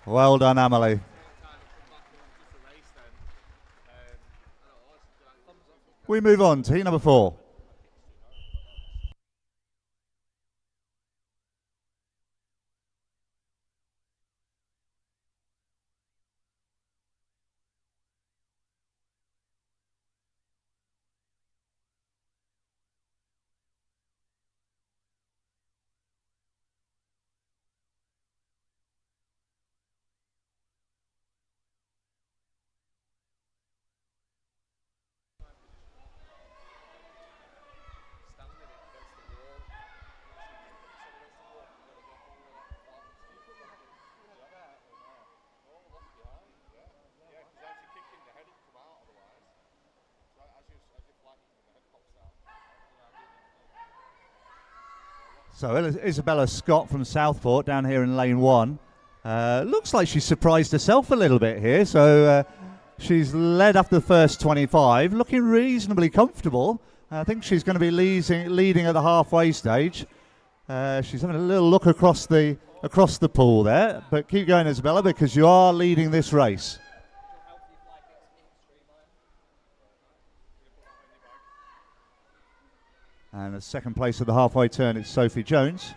Well done, Amelie. We move on to heat number 4. So Isabella Scott from Southport down here in lane 1. Looks like she surprised herself a little bit here. So she's led after the first 25, looking reasonably comfortable. I think she's going to be leading at the halfway stage. She's having a little look across the pool there. But keep going, Isabella, because you are leading this race. And at second place at the halfway turn, it's Sophie Jones.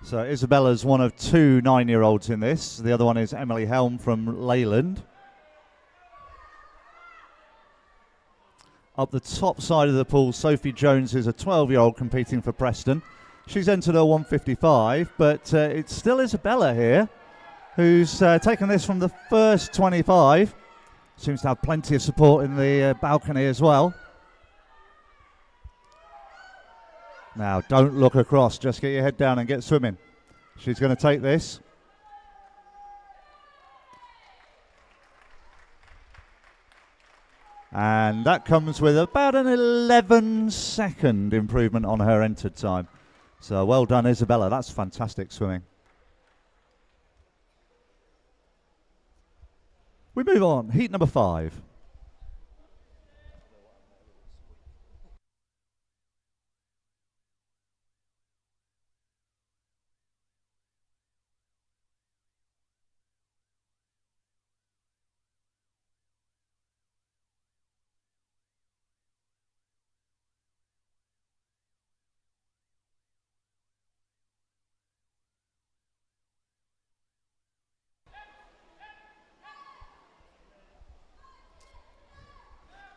So Isabella's one of 2 9-year-olds in this. The other one is Emily Helm from Leyland. Up the top side of the pool, Sophie Jones is a 12-year-old competing for Preston. She's entered her 155, but it's still Isabella here, who's taken this from the first 25. Seems to have plenty of support in the balcony as well. Now, don't look across, just get your head down and get swimming. She's going to take this. And that comes with about an 11-second improvement on her entered time. So well done, Isabella. That's fantastic swimming. We move on. Heat number 5.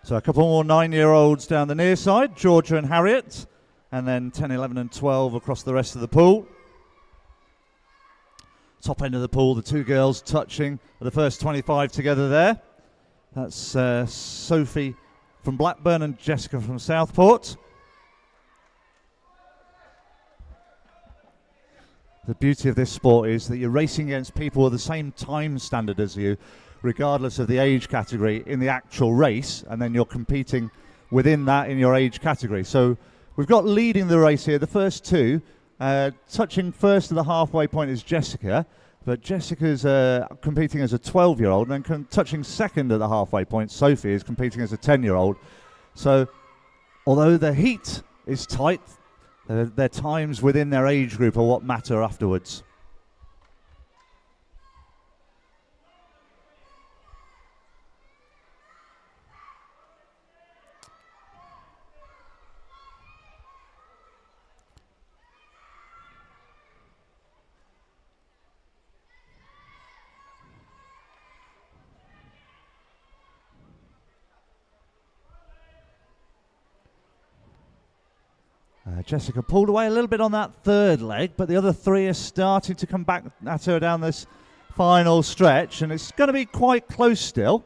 So a couple more 9-year-olds down the near side, Georgia and Harriet, and then 10, 11 and 12 across the rest of the pool. Top end of the pool, the 2 girls touching for the first 25 together there. That's Sophie from Blackburn and Jessica from Southport. The beauty of this sport is that you're racing against people with the same time standard as you, regardless of the age category in the actual race, and then you're competing within that in your age category. So we've got leading the race here, the first 2. Touching first to the halfway point is Jessica, but Jessica's competing as a 12-year-old, and then touching second at the halfway point, Sophie is competing as a 10-year-old. So although the heat is tight, their times within their age group are what matter afterwards. Jessica pulled away a little bit on that third leg, but the other 3 are starting to come back at her down this final stretch, and it's going to be quite close still.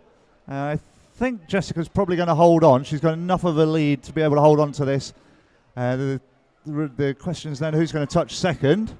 I think Jessica's probably going to hold on. She's got enough of a lead to be able to hold on to this. The question is then who's going to touch second.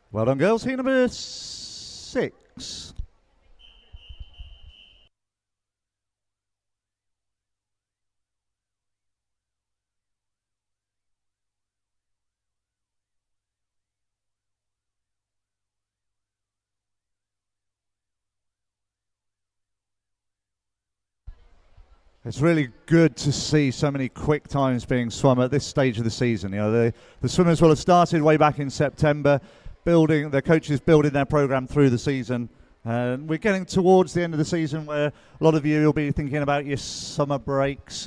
Well done, girls. Heat number 6. It's really good to see so many quick times being swum at this stage of the season. You know, the swimmers will have started way back in September, their coaches building their program through the season. We're getting towards the end of the season where a lot of you will be thinking about your summer breaks,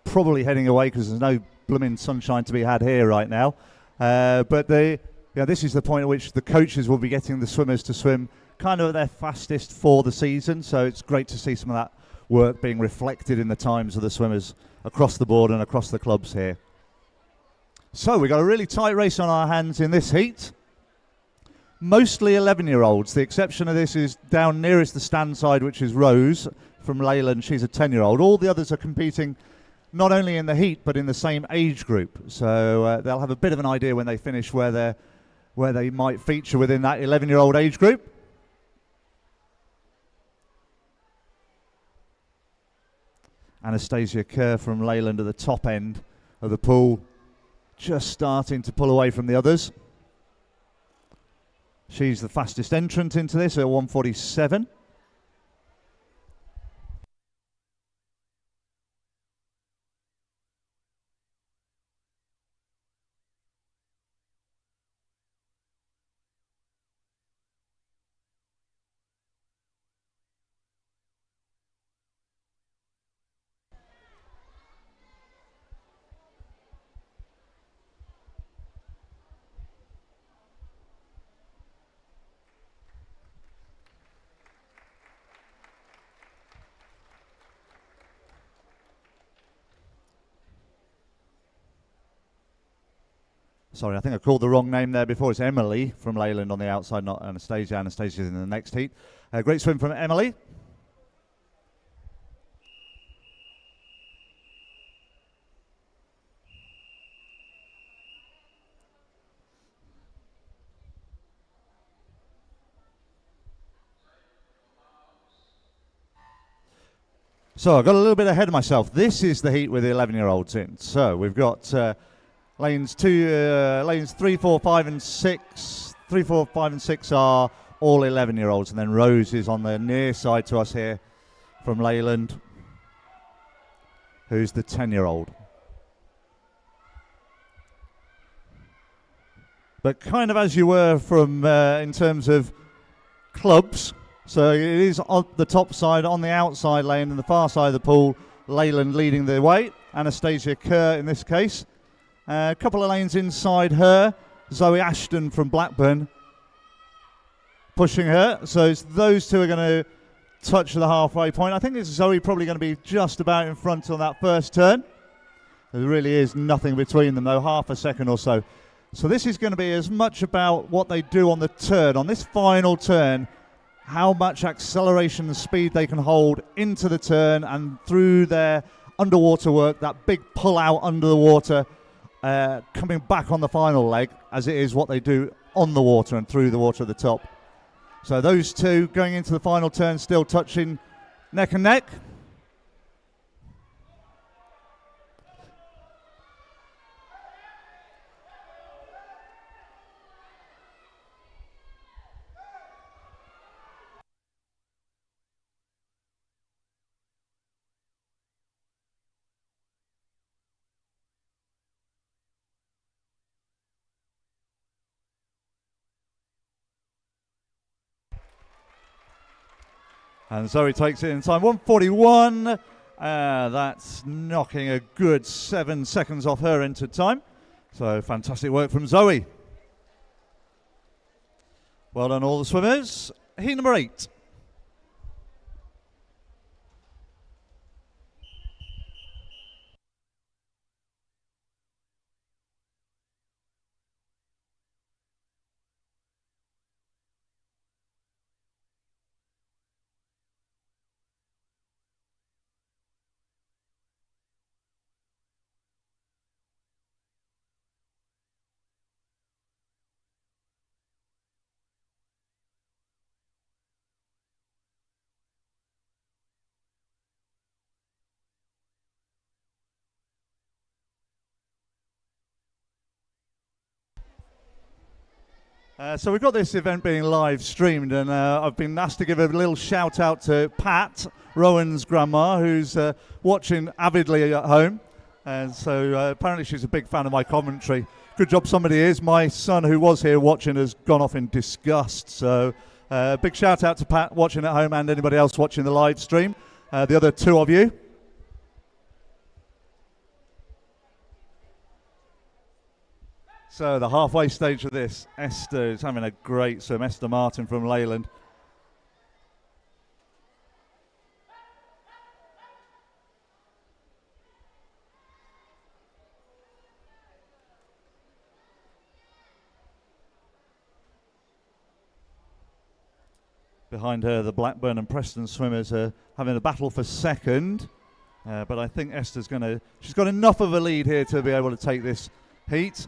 probably heading away because there's no blooming sunshine to be had here right now. But this is the point at which the coaches will be getting the swimmers to swim kind of at their fastest for the season. So it's great to see some of that work being reflected in the times of the swimmers across the board and across the clubs here. So we've got a really tight race on our hands in this heat. Mostly 11-year-olds. The exception of this is down nearest the stand side, which is Rose from Leyland. She's a 10-year-old. All the others are competing not only in the heat but in the same age group. So they'll have a bit of an idea when they finish where they might feature within that 11-year-old age group. Anastasia Kerr from Leyland at the top end of the pool, just starting to pull away from the others. She's the fastest entrant into this at 1:47. Sorry, I think I called the wrong name there before. It's Emily from Leyland on the outside, not Anastasia. Anastasia's in the next heat. Great swim from Emily. So I got a little bit ahead of myself. This is the heat with the 11-year-olds in. So we've got lanes 3, 4, 5 and 6. 3, 4, 5 and 6 are all 11-year-olds, and then Rose is on the near side to us here from Leyland, who's the 10-year-old. But kind of as you were from in terms of clubs. So it is on the top side, on the outside lane, and the far side of the pool, Leyland leading the way. Anastasia Kerr in this case. A couple of lanes inside her, Zoe Ashton from Blackburn pushing her. So it's those two are going to touch the halfway point. I think it's Zoe probably going to be just about in front on that first turn. There really is nothing between them though, half a second or so. So this is going to be as much about what they do on the turn. On this final turn, how much acceleration and speed they can hold into the turn and through their underwater work, that big pull out under the water, coming back on the final leg, as it is what they do on the water and through the water at the top. So those two going into the final turn, still touching neck and neck. And Zoe takes it in time, 1:41. That's knocking a good 7 seconds off her entered time. So fantastic work from Zoe. Well done all the swimmers. Heat number 8. So we've got this event being live streamed, and I've been asked to give a little shout out to Pat, Rowan's grandma, who's watching avidly at home. And so apparently she's a big fan of my commentary. Good job somebody is. My son, who was here watching, has gone off in disgust. So big shout out to Pat watching at home and anybody else watching the live stream. The other two of you. So the halfway stage of this, Esther is having a great swim. Esther Martin from Leyland. Behind her, the Blackburn and Preston swimmers are having a battle for second. But I think Esther's she's got enough of a lead here to be able to take this heat.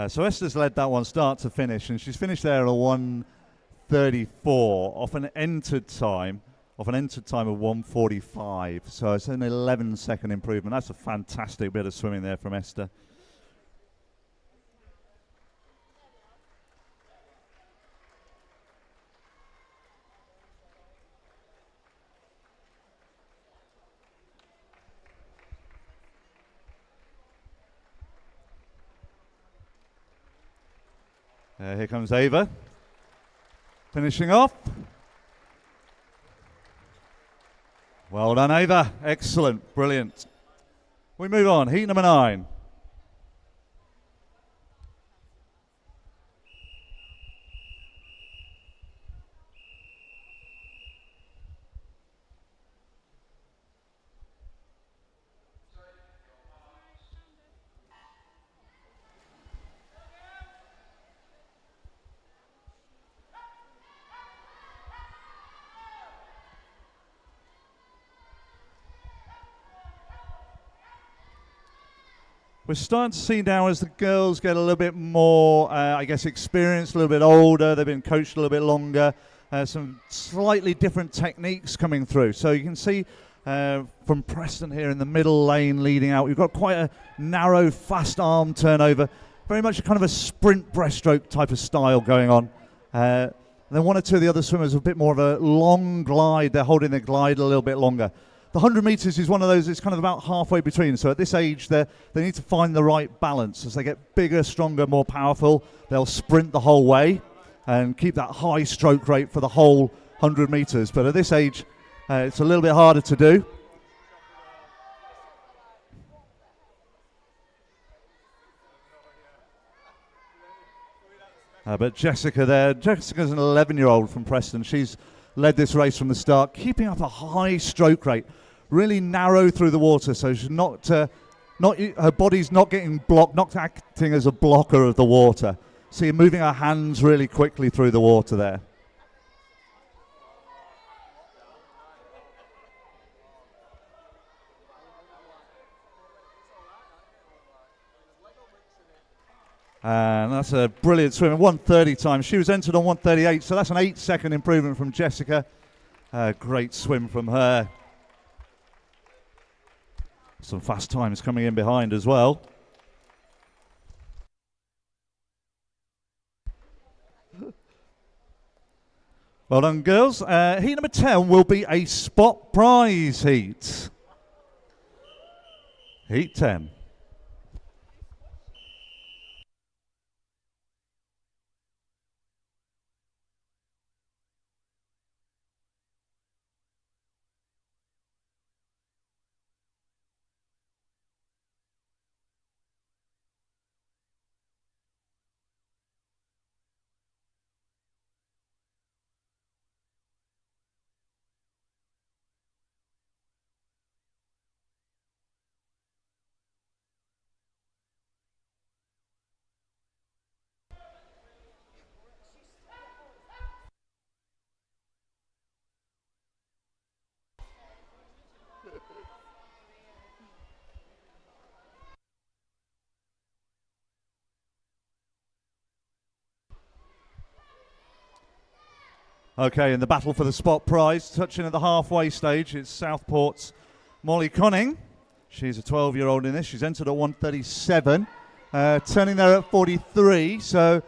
So Esther's led that one start to finish, and she's finished there at a 1:34 off an entered time of 1:45. So it's an 11-second improvement. That's a fantastic bit of swimming there from Esther. Here comes Ava, finishing off. Well done, Ava. Excellent, brilliant. We move on, heat number 9. We're starting to see now as the girls get a little bit more, experienced, a little bit older, they've been coached a little bit longer, some slightly different techniques coming through. So you can see from Preston here in the middle lane leading out, we've got quite a narrow, fast arm turnover, very much a kind of a sprint breaststroke type of style going on. Then one or two of the other swimmers are a bit more of a long glide, they're holding their glide a little bit longer. The 100 metres is one of those, it's kind of about halfway between. So at this age, they need to find the right balance. As they get bigger, stronger, more powerful, they'll sprint the whole way and keep that high stroke rate for the whole 100 metres. But at this age, it's a little bit harder to do. But Jessica's an 11-year-old from Preston. She's led this race from the start, keeping up a high stroke rate. Really narrow through the water, so she's her body's not getting blocked, not acting as a blocker of the water. So you're moving her hands really quickly through the water there. And that's a brilliant swim, 1:30 time. She was entered on 1:38, so that's an 8-second improvement from Jessica. Great swim from her. Some fast times coming in behind as well. Well done, girls. Heat number 10 will be a spot prize heat. Heat 10. Okay, in the battle for the spot prize, touching at the halfway stage, it's Southport's Molly Conning. She's a 12-year-old in this. She's entered at 1:37, turning there at 43. So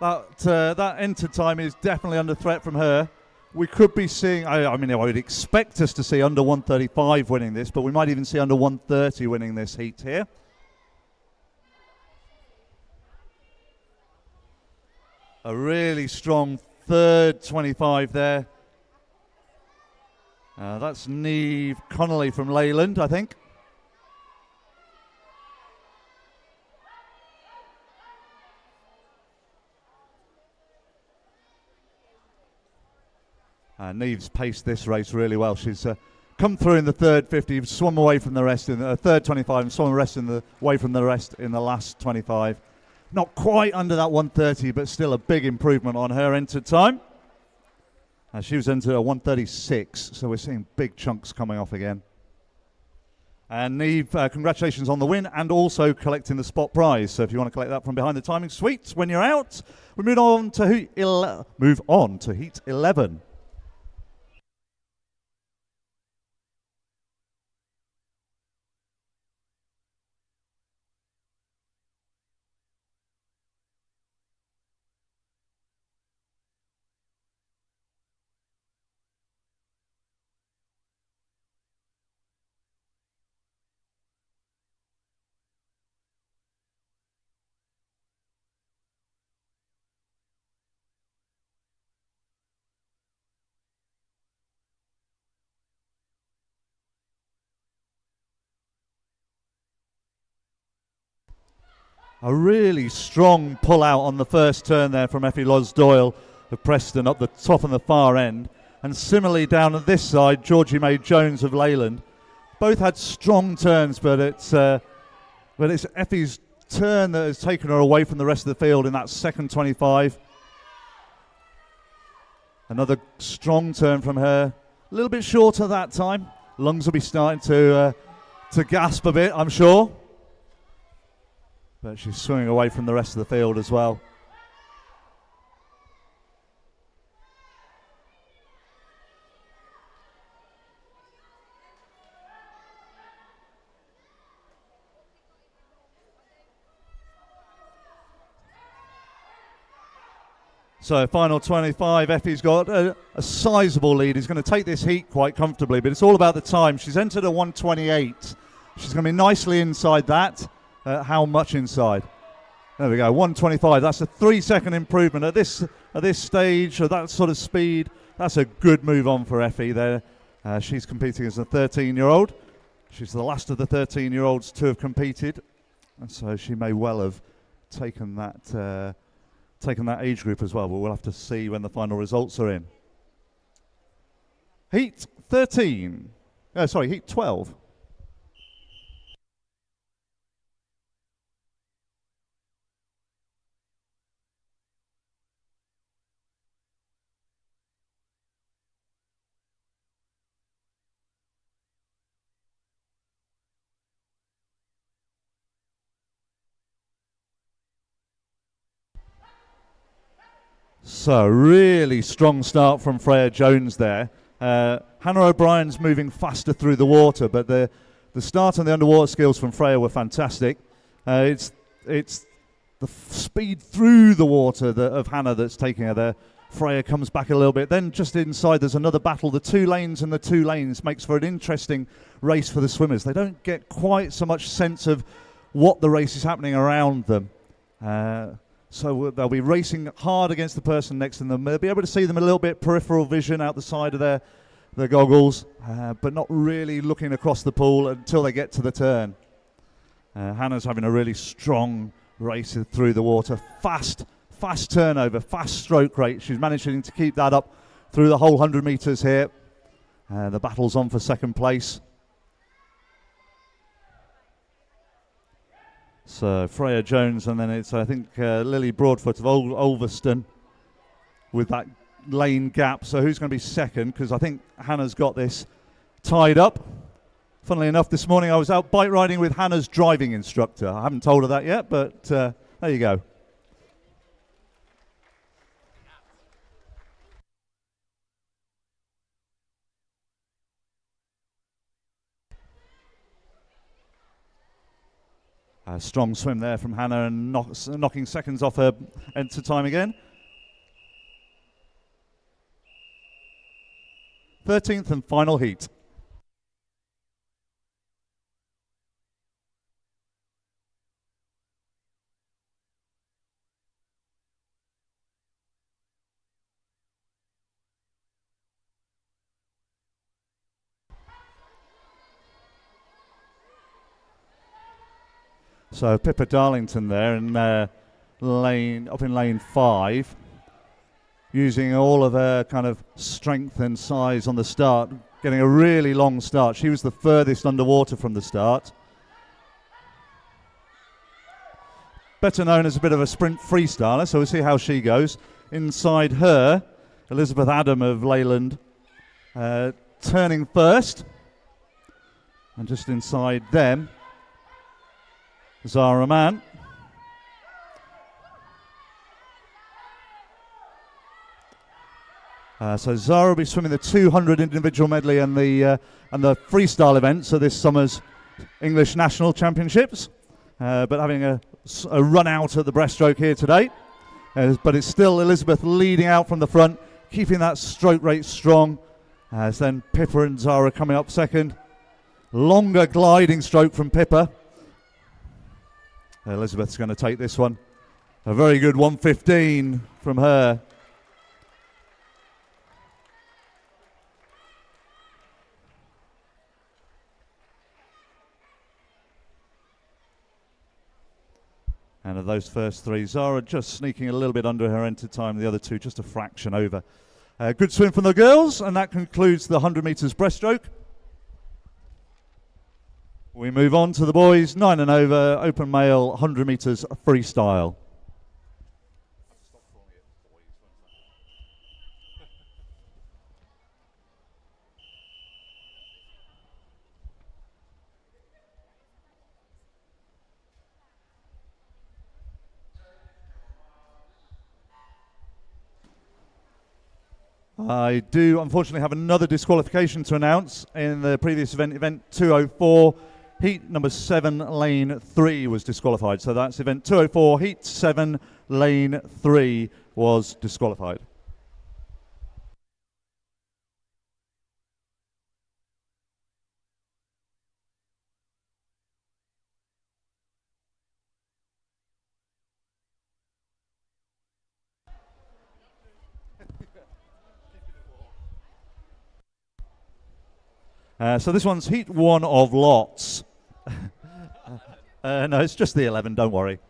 that enter time is definitely under threat from her. We could be seeing, I would expect us to see under 1:35 winning this, but we might even see under 1:30 winning this heat here. A really strong third 25 there. That's Neve Connolly from Leyland, I think. Neve's paced this race really well. She's come through in the third 50, swum away from the rest in the third 25, and swum away from the rest in the last 25. Not quite under that 130, but still a big improvement on her entered time. She was entered at 136, so we're seeing big chunks coming off again. And Neve, congratulations on the win and also collecting the spot prize. So if you want to collect that from behind the timing suite when you're out, we move on to heat 11. A really strong pull out on the first turn there from Effie Loz-Doyle of Preston up the top and the far end. And similarly down at this side, Georgie May Jones of Leyland. Both had strong turns, but it's Effie's turn that has taken her away from the rest of the field in that second 25. Another strong turn from her. A little bit shorter that time. Lungs will be starting to gasp a bit, I'm sure. But she's swinging away from the rest of the field as well. So final 25, Effie's got a sizable lead. He's going to take this heat quite comfortably, but it's all about the time. She's entered a 128. She's going to be nicely inside that. How much inside? There we go, 125. That's a 3-second improvement at this stage, at that sort of speed. That's a good move on for Effie there. She's competing as a 13-year-old. She's the last of the 13-year-olds to have competed, and so she may well have taken that age group as well. But we'll have to see when the final results are in. Heat 12. So really strong start from Freya Jones there. Hannah O'Brien's moving faster through the water, but the start and the underwater skills from Freya were fantastic. It's the speed through the water of Hannah that's taking her there. Freya comes back a little bit. Then just inside there's another battle. The two lanes and the two lanes makes for an interesting race for the swimmers. They don't get quite so much sense of what the race is happening around them. So they'll be racing hard against the person next to them. They'll be able to see them a little bit peripheral vision out the side of their goggles, but not really looking across the pool until they get to the turn. Hannah's having a really strong race through the water. Fast turnover, fast stroke rate. She's managing to keep that up through the whole 100 metres here. The battle's on for second place. So Freya Jones, and then it's, I think, Lily Broadfoot of Ulverston with that lane gap. So who's going to be second? Because I think Hannah's got this tied up. Funnily enough, this morning I was out bike riding with Hannah's driving instructor. I haven't told her that yet, but there you go. A strong swim there from Hannah and knocking seconds off her enter time again. 13th and final heat. So Pippa Darlington there in lane 5. using all of her kind of strength and size on the start, getting a really long start. She was the furthest underwater from the start. Better known as a bit of a sprint freestyler, so we'll see how she goes. Inside her, Elizabeth Adam of Leyland turning first. And just inside them, Zara Mann. So Zara will be swimming the 200 individual medley and the freestyle event, so this summer's English National Championships. But having a run out at the breaststroke here today. But it's still Elizabeth leading out from the front, keeping that stroke rate strong. As then Pippa and Zara coming up second. Longer gliding stroke from Pippa. Elizabeth's going to take this one. A very good 1:15 from her. And of those first three, Zara just sneaking a little bit under her entered time, the other two just a fraction over. Good swim from the girls, and that concludes the 100 metres breaststroke. We move on to the boys, 9 and over, open male, 100 metres freestyle. I do unfortunately have another disqualification to announce. In the previous event 204, heat number 7, lane 3 was disqualified. So that's event 204, heat 7, lane 3 was disqualified. So this one's heat 1 of lots. No, it's just the 11, don't worry.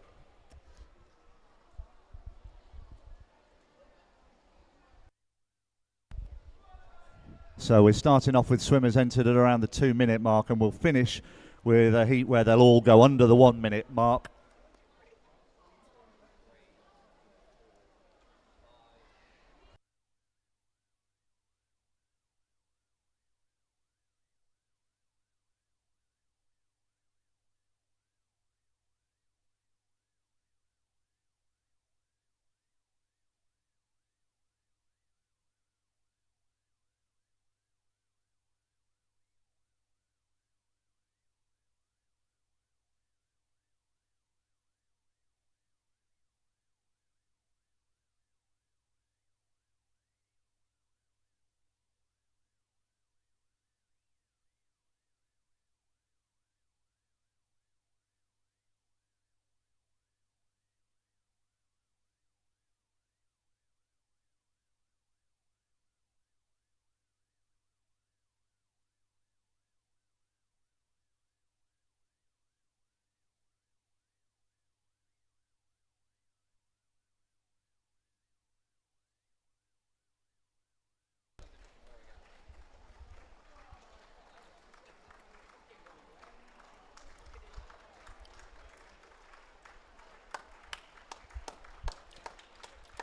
So we're starting off with swimmers entered at around the 2-minute mark, and we'll finish with a heat where they'll all go under the 1-minute mark.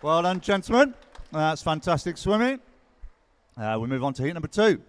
Well done, gentlemen. That's fantastic swimming. We move on to heat number 2.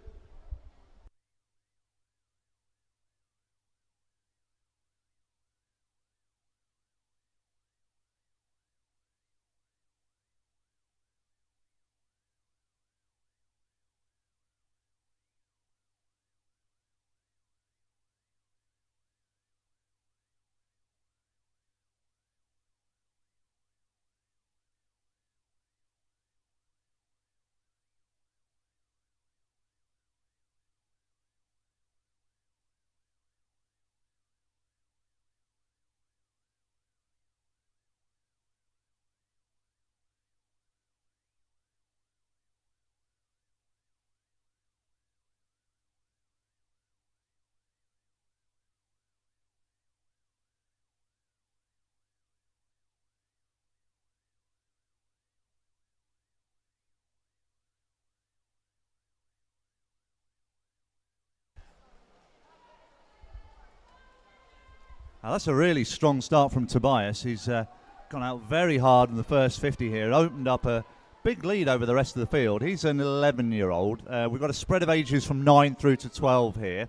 Now that's a really strong start from Tobias. He's gone out very hard in the first 50 here. Opened up a big lead over the rest of the field. He's an 11-year-old. We've got a spread of ages from 9 through to 12 here.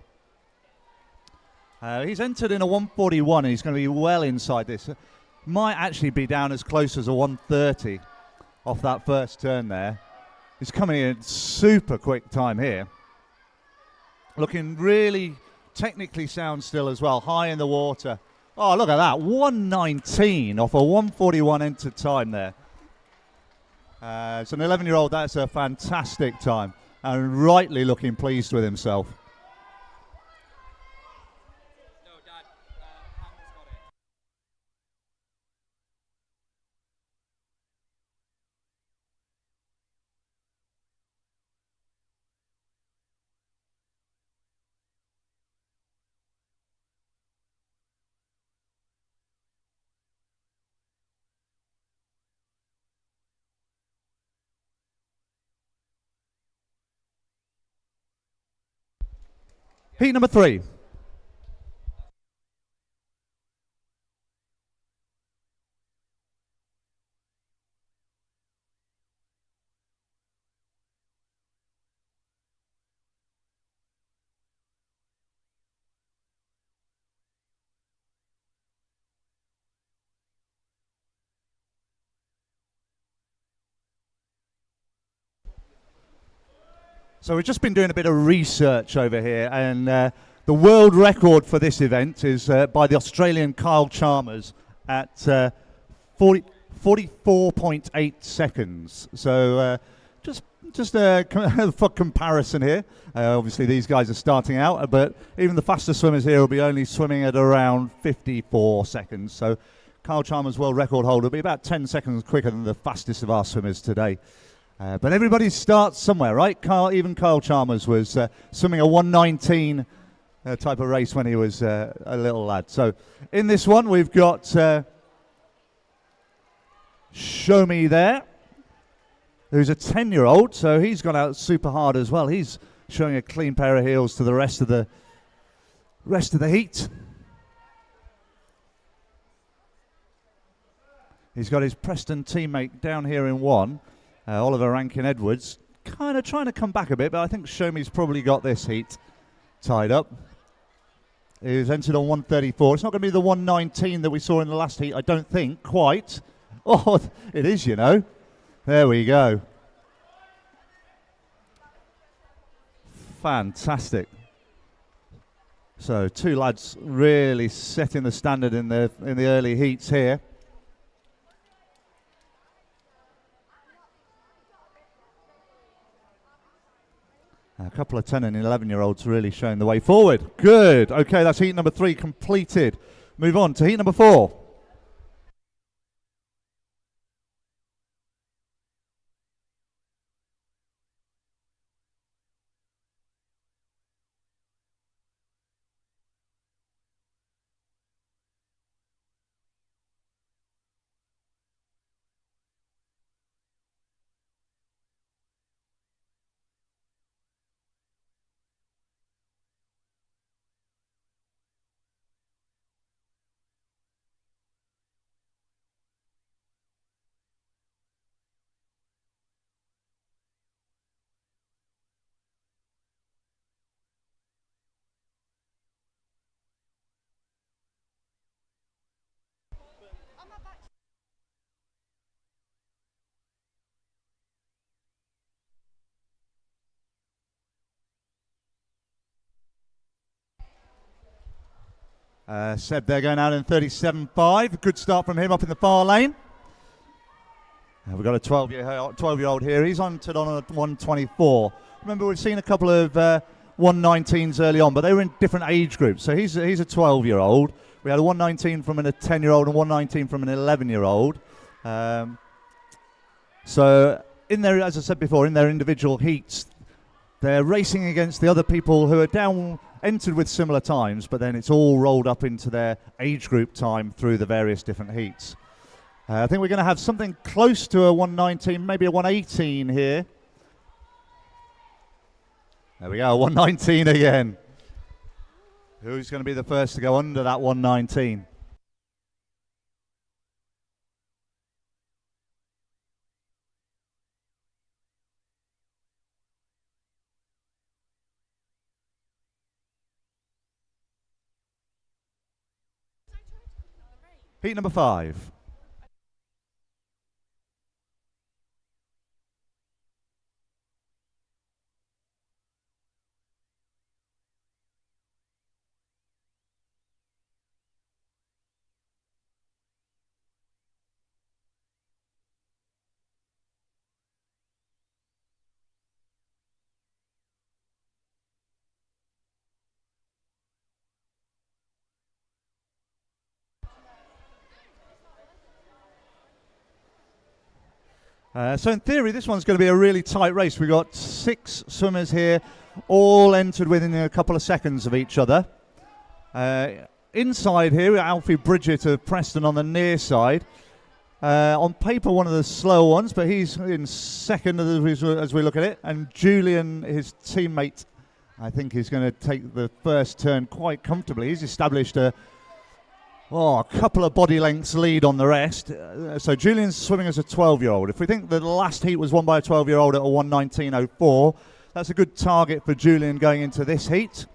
He's entered in a 141 and he's going to be well inside this. Might actually be down as close as a 130 off that first turn there. He's coming in super quick time here. Looking really technically sound still as well, high in the water. Oh, look at that, 119 off a 141 entered time there. It's an 11-year-old, that's a fantastic time, and rightly looking pleased with himself. No, Dad, Hamil's got it. Heat number 3. So we've just been doing a bit of research over here, and the world record for this event is by the Australian Kyle Chalmers at 44.8 seconds. So just for comparison here, obviously these guys are starting out, but even the fastest swimmers here will be only swimming at around 54 seconds. So Kyle Chalmers' world record holder will be about 10 seconds quicker than the fastest of our swimmers today. But everybody starts somewhere, right? Even Kyle Chalmers was swimming a 119 type of race when he was a little lad. So in this one, we've got Show Me there, who's a 10-year-old. So he's gone out super hard as well. He's showing a clean pair of heels to the rest of the heat. He's got his Preston teammate down here in 1. Oliver Rankin-Edwards kind of trying to come back a bit, but I think Show Me's probably got this heat tied up. He was entered on 134. It's not going to be the 119 that we saw in the last heat, I don't think, quite. Oh, it is, you know. There we go. Fantastic. So 2 lads really setting the standard in the early heats here. A couple of 10 and 11-year-olds really showing the way forward. Good. Okay, that's heat number 3 completed. Move on to heat number 4. Seb there going out in 37.5. Good start from him up in the far lane. We've got a 12-year-old here. He's entered on a 124. Remember, we've seen a couple of 119s early on, but they were in different age groups. So he's a 12-year-old. We had a 119 from a 10-year-old and 119 from an 11-year-old. So in their, as I said before, in their individual heats, they're racing against the other people who are entered with similar times, but then it's all rolled up into their age group time through the various different heats. I think we're going to have something close to a 119, maybe a 118 here. There we go, 119 again. Who's going to be the first to go under that 119? Heat number 5. So in theory, this one's going to be a really tight race. We've got 6 swimmers here, all entered within a couple of seconds of each other. Inside here, Alfie Bridget of Preston on the near side. On paper, one of the slower ones, but he's in second as we look at it. And Julian, his teammate, I think is going to take the first turn quite comfortably. He's established a couple of body lengths lead on the rest. So Julian's swimming as a 12-year-old. If we think the last heat was won by a 12-year-old at a 1:19.04, that's a good target for Julian going into this heat.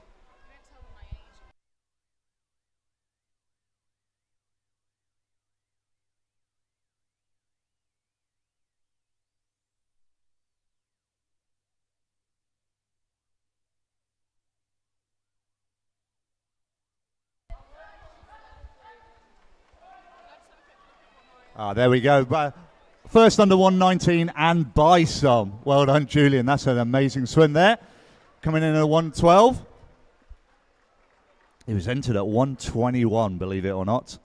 There we go. First under 119 and by some. Well done, Julian. That's an amazing swim there. Coming in at 112. He was entered at 121, believe it or not.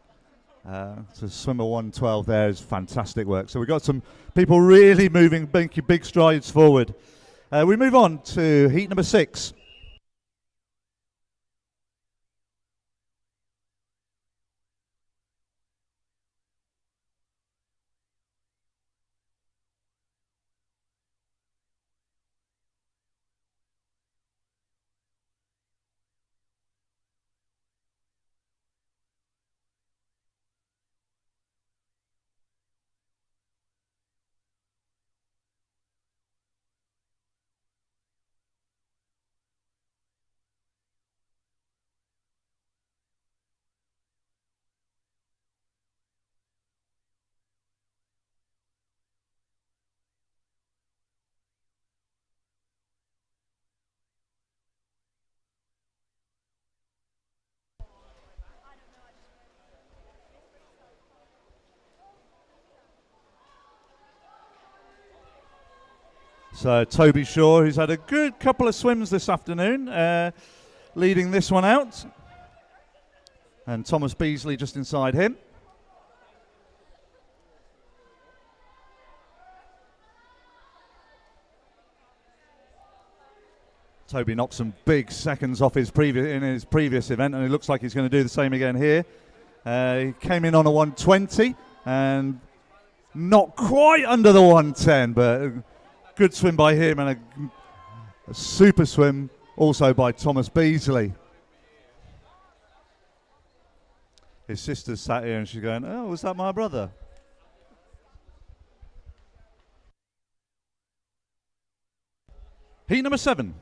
To swim a 112 there is fantastic work. So we've got some people really moving big strides forward. We move on to heat number 6. So Toby Shaw, who's had a good couple of swims this afternoon, leading this one out. And Thomas Beasley just inside him. Toby knocked some big seconds off in his previous event, and it looks like he's going to do the same again here. He came in on a 120 and not quite under the 110, but good swim by him and a super swim also by Thomas Beasley. His sister's sat here and she's going, "Oh, was that my brother?" Heat number 7.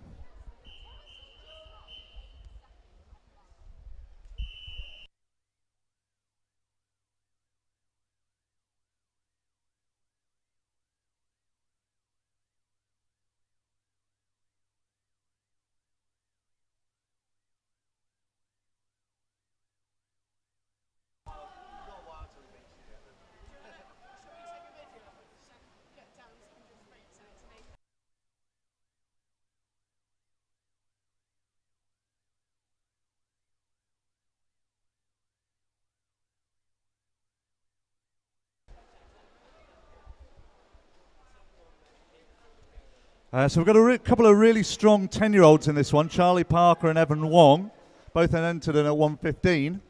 So we've got a couple of really strong 10-year-olds in this one, Charlie Parker and Evan Wong, both entered in at 115.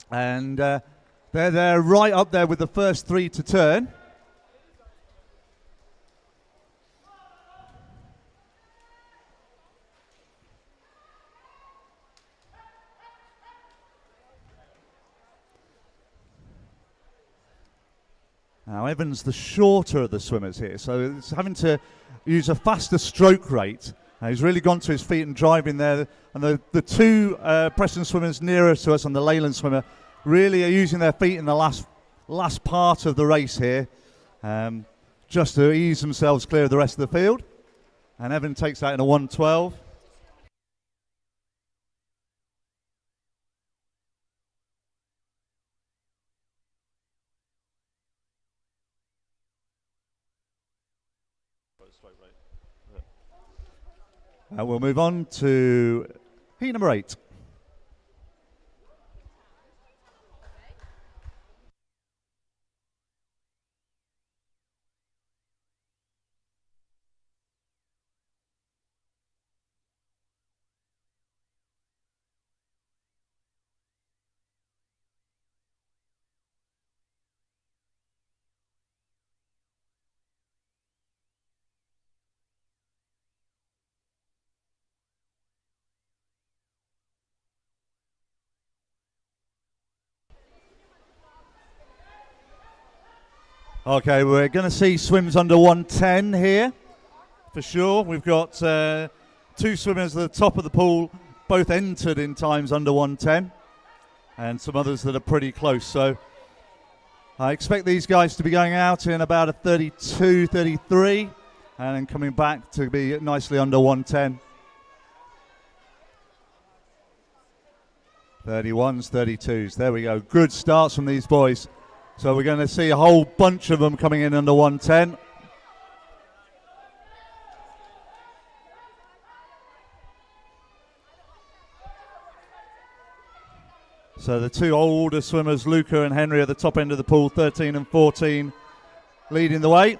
And they're right up there with the first 3 to turn. Now Evan's the shorter of the swimmers here, so it's having to use a faster stroke rate. He's really gone to his feet and driving there. And the two Preston swimmers nearest to us and the Leyland swimmer really are using their feet in the last part of the race here, just to ease themselves clear of the rest of the field. And Evan takes that in a 1:12. We'll move on to heat number 8. Okay, we're going to see swims under 110 here, for sure. We've got two swimmers at the top of the pool, both entered in times under 110, and some others that are pretty close. So I expect these guys to be going out in about a 32, 33, and then coming back to be nicely under 110. 31s, 32s. There we go. Good starts from these boys. So we're going to see a whole bunch of them coming in under 110. So the two older swimmers, Luca and Henry, at the top end of the pool, 13 and 14, leading the way.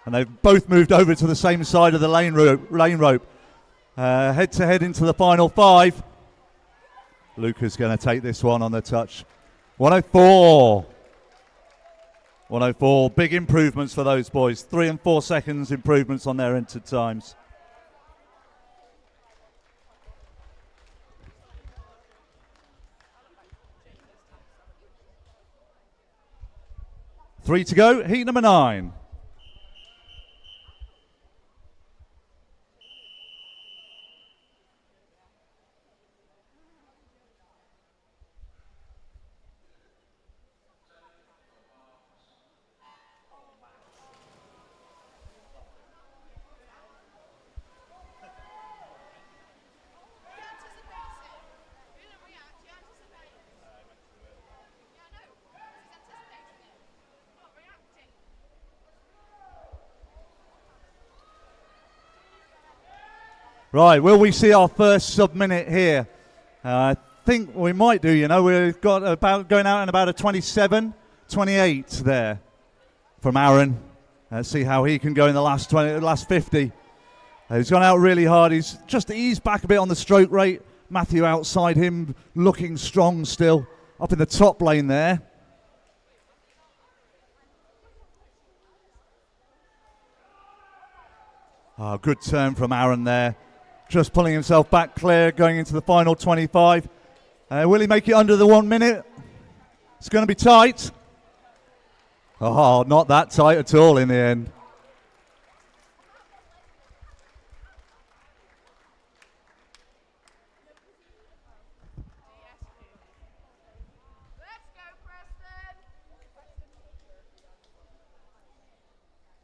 And they've both moved over to the same side of the lane rope. Head to head into the final 5. Luca's going to take this one on the touch. 104. 104. Big improvements for those boys. 3 and 4 seconds improvements on their entered times. Three to go. Heat number 9. Right, will we see our first sub-minute here? I think we might do, We've got about going out in about a 27, 28 there from Aaron. Let's see how he can go in the last 50. He's gone out really hard. He's just eased back a bit on the stroke rate. Matthew outside him, looking strong still, up in the top lane there. Good turn from Aaron there. Just pulling himself back clear, going into the final 25. Will he make it under the 1 minute? It's going to be tight. Oh, not that tight at all in the end.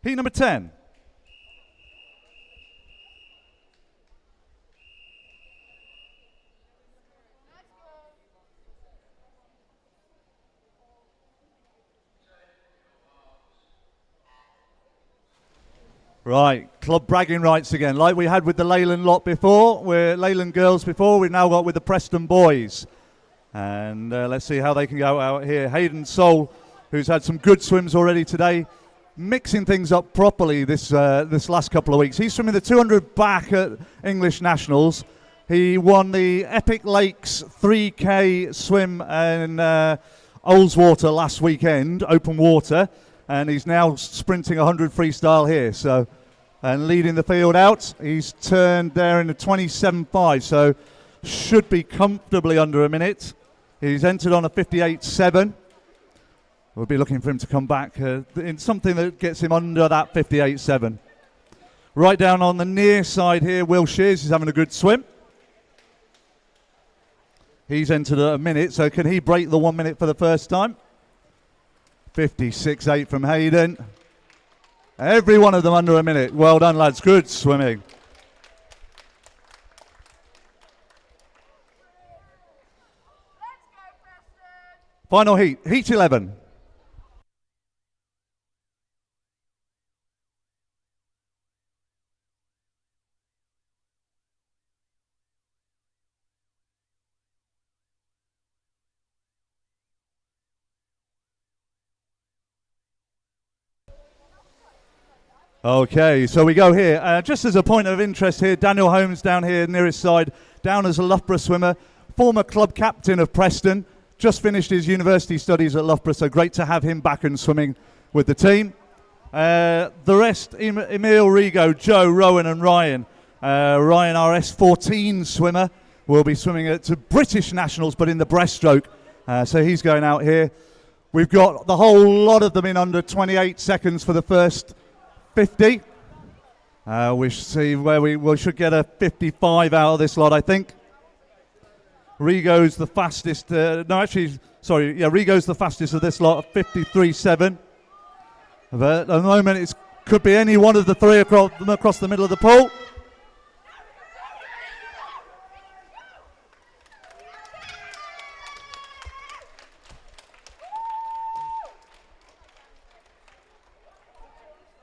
Heat number 10. Right, club bragging rights again, like we had with the Leyland lot before, Leyland girls before, we've now got with the Preston boys. And let's see how they can go out here. Hayden Soul, who's had some good swims already today, mixing things up properly this last couple of weeks. He's swimming the 200 back at English Nationals. He won the Epic Lakes 3K swim in Oldswater last weekend, open water. And he's now sprinting 100 freestyle here, so, and leading the field out. He's turned there in the 27.5, so should be comfortably under a minute. He's entered on a 58.7. We'll be looking for him to come back in something that gets him under that 58.7. Right down on the near side here, Will Shears is having a good swim. He's entered a minute, so can he break the 1 minute for the first time? 56.8 from Hayden. Every one of them under a minute. Well done, lads. Good swimming. Final heat, heat 11. Okay, so we go here. Just as a point of interest here, Daniel Holmes down here, nearest side, down as a Loughborough swimmer, former club captain of Preston, just finished his university studies at Loughborough, so great to have him back and swimming with the team. The rest, Emil Rigo, Joe, Rowan and Ryan. Ryan, our S14 swimmer, will be swimming at British Nationals, but in the breaststroke, so he's going out here. We've got the whole lot of them in under 28 seconds for the first 50. We see where we should get a 55 out of this lot, I think. Rigo's the fastest. Rigo's the fastest of this lot, 53.7. But at the moment, it could be any one of the three across the middle of the pool.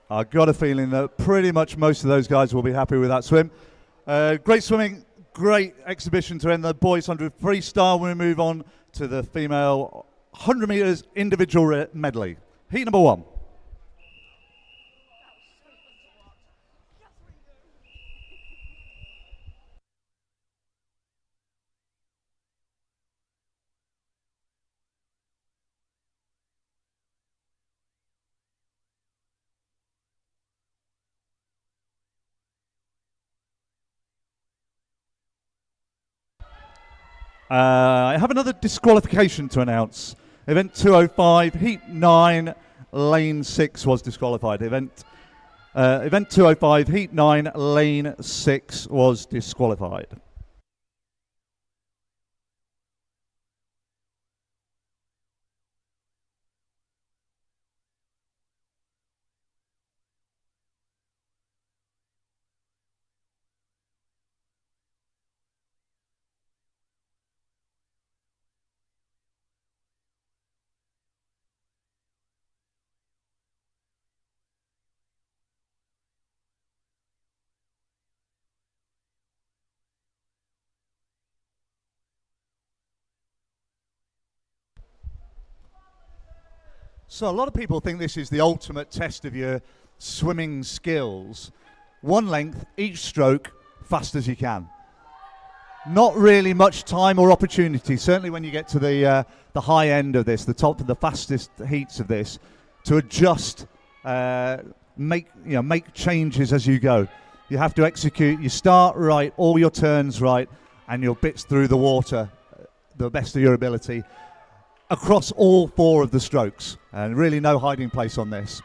I've got a feeling that pretty much most of those guys will be happy with that swim. Great swimming, great exhibition to end the boys 100 freestyle. We move on to the female 100 metres individual medley. Heat number 1. I have another disqualification to announce. Event 205, Heat 9, Lane 6 was disqualified. Event 205, Heat 9, Lane 6 was disqualified. So a lot of people think this is the ultimate test of your swimming skills. One length, each stroke, fast as you can. Not really much time or opportunity, certainly when you get to the high end of this, the top of the fastest heats of this, to adjust, make changes as you go. You have to execute, you start right, all your turns right, and your bits through the water, the best of your ability, across all 4 of the strokes, and really no hiding place on this.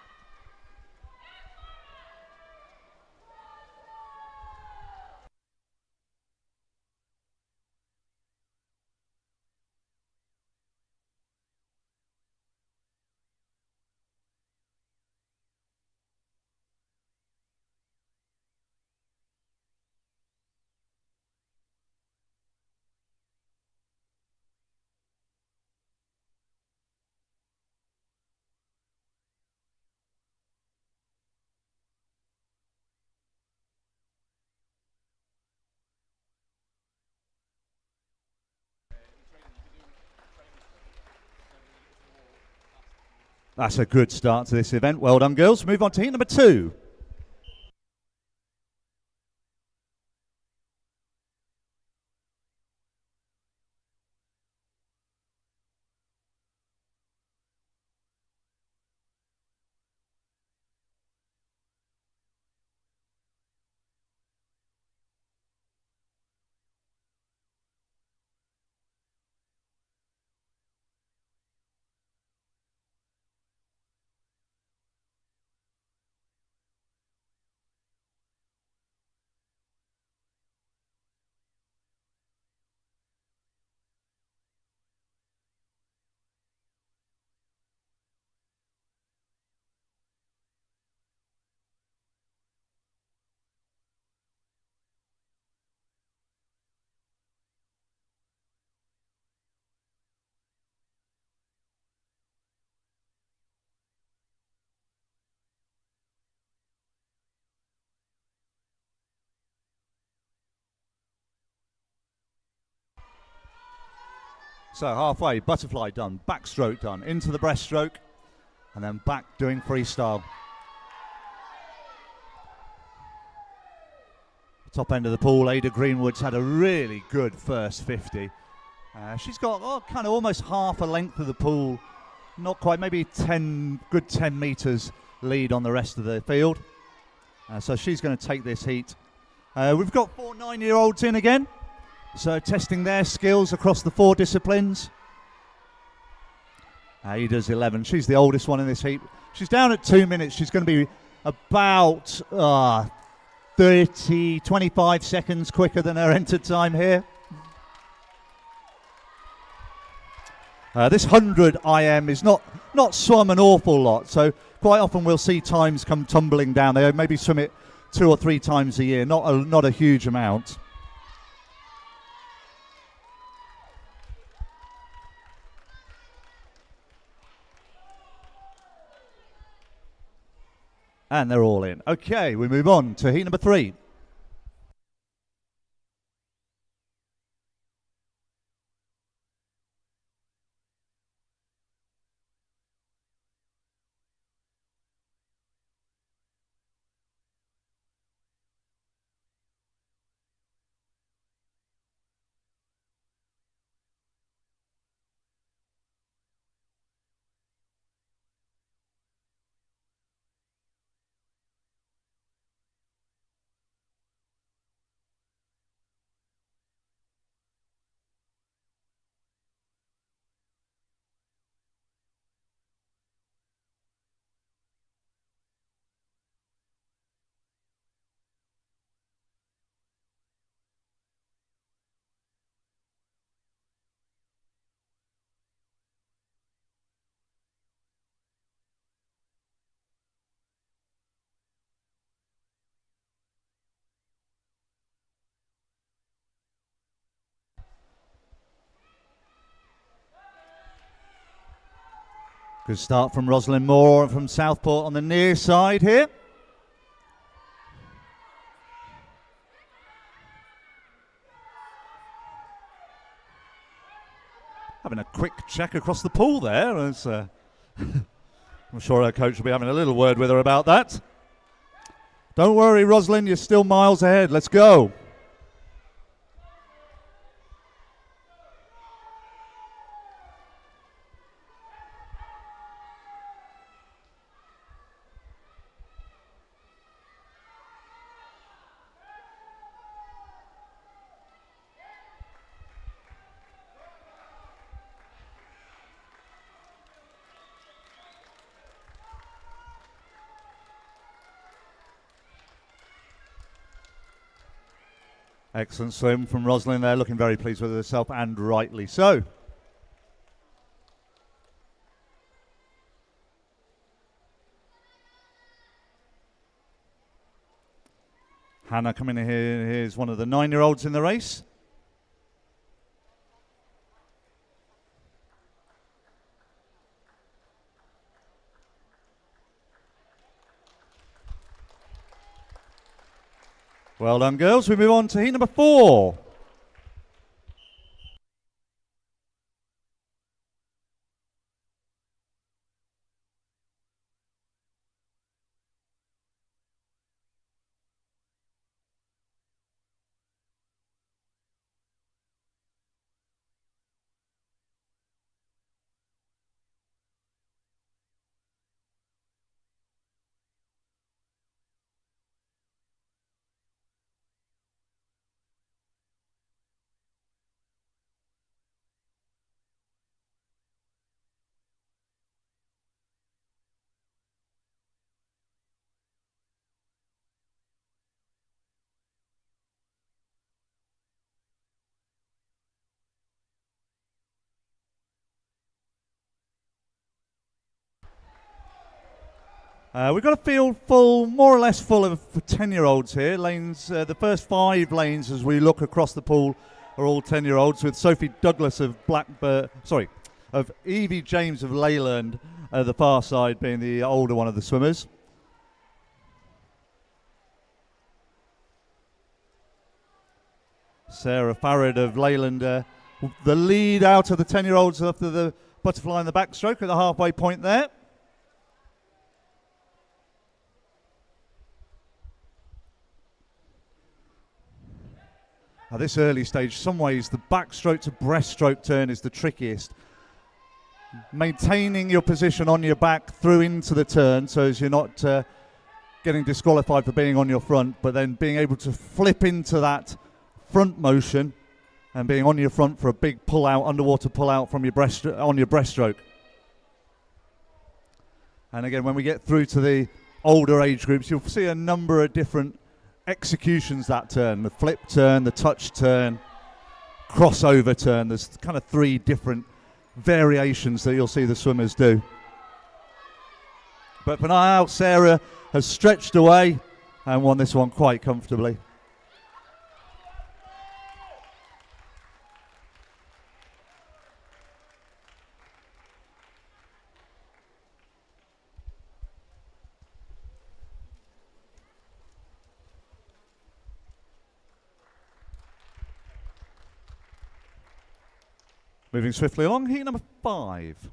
That's a good start to this event. Well done, girls. Move on to heat number 2. So halfway, butterfly done, backstroke done, into the breaststroke, and then back doing freestyle. Top end of the pool, Ada Greenwood's had a really good first 50. She's got kind of almost half a length of the pool, not quite, maybe 10 meters lead on the rest of the field. So she's going to take this heat. We've got 4 9-year-olds in again, so testing their skills across the 4 disciplines. Ada's 11. She's the oldest one in this heat. She's down at 2 minutes. She's going to be about 25 seconds quicker than her entered time here. This 100 IM is not swum an awful lot, so quite often we'll see times come tumbling down. They maybe swim it 2 or 3 times a year, not a huge amount. And they're all in. Okay, we move on to heat number 3. Good start from Rosalind Moore from Southport on the near side here. Having a quick check across the pool there. I'm sure her coach will be having a little word with her about that. Don't worry, Rosalind, you're still miles ahead. Let's go. Excellent swim from Rosalind there, looking very pleased with herself, and rightly so. Hannah coming in here is one of the 9-year-olds in the race. Well done, girls. We move on to heat number 4. We've got a field full, more or less full of 10-year-olds here. Lanes, the first 5 lanes as we look across the pool are all 10-year-olds, with Sophie Douglas of of Evie James of Leyland, the far side being the older one of the swimmers. Sarah Farrad of Leyland The lead out of the 10-year-olds after the butterfly and the backstroke at the halfway point there. At this early stage, some ways the backstroke to breaststroke turn is the trickiest. Maintaining your position on your back through into the turn so as you're not getting disqualified for being on your front, but then being able to flip into that front motion and being on your front for a big pull out, underwater pull out from your on your breaststroke. And again, when we get through to the older age groups, you'll see a number of different executions that turn. The flip turn, the touch turn, crossover turn. There's kind of 3 different variations that you'll see the swimmers do. But for now, Sarah has stretched away and won this one quite comfortably. Moving swiftly along, heat number 5.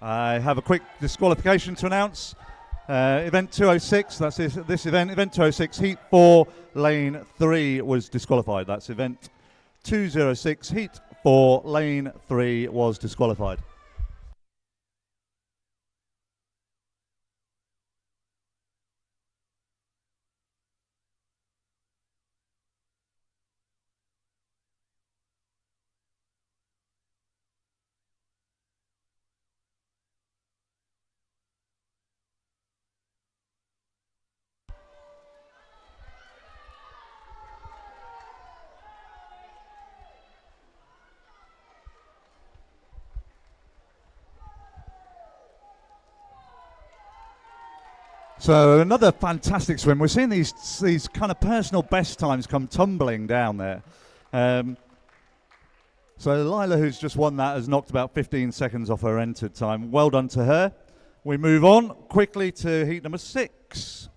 I have a quick disqualification to announce. Event 206, that's this event. Event 206, Heat 4, Lane 3 was disqualified. That's event 206, Heat 4, Lane 3 was disqualified. So another fantastic swim. We're seeing these kind of personal best times come tumbling down there. So Lila, who's just won that, has knocked about 15 seconds off her entered time. Well done to her. We move on quickly to heat number 6.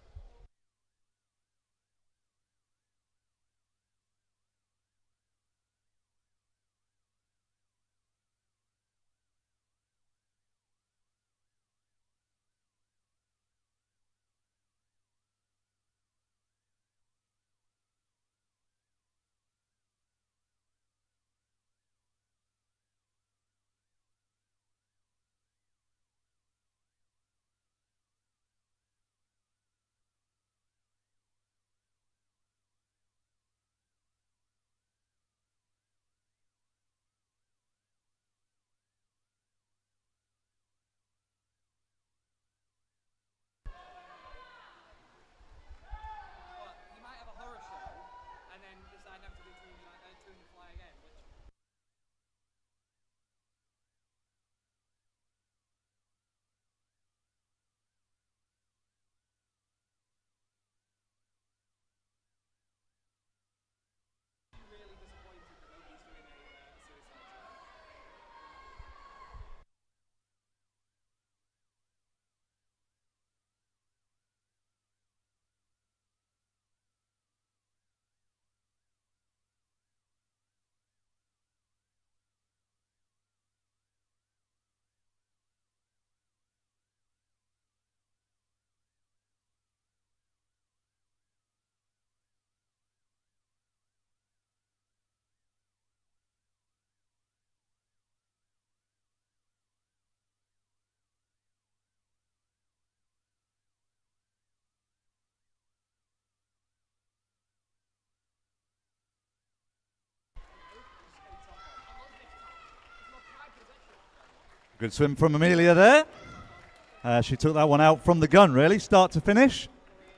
Good swim from Amelia there. She took that one out from the gun, really, start to finish,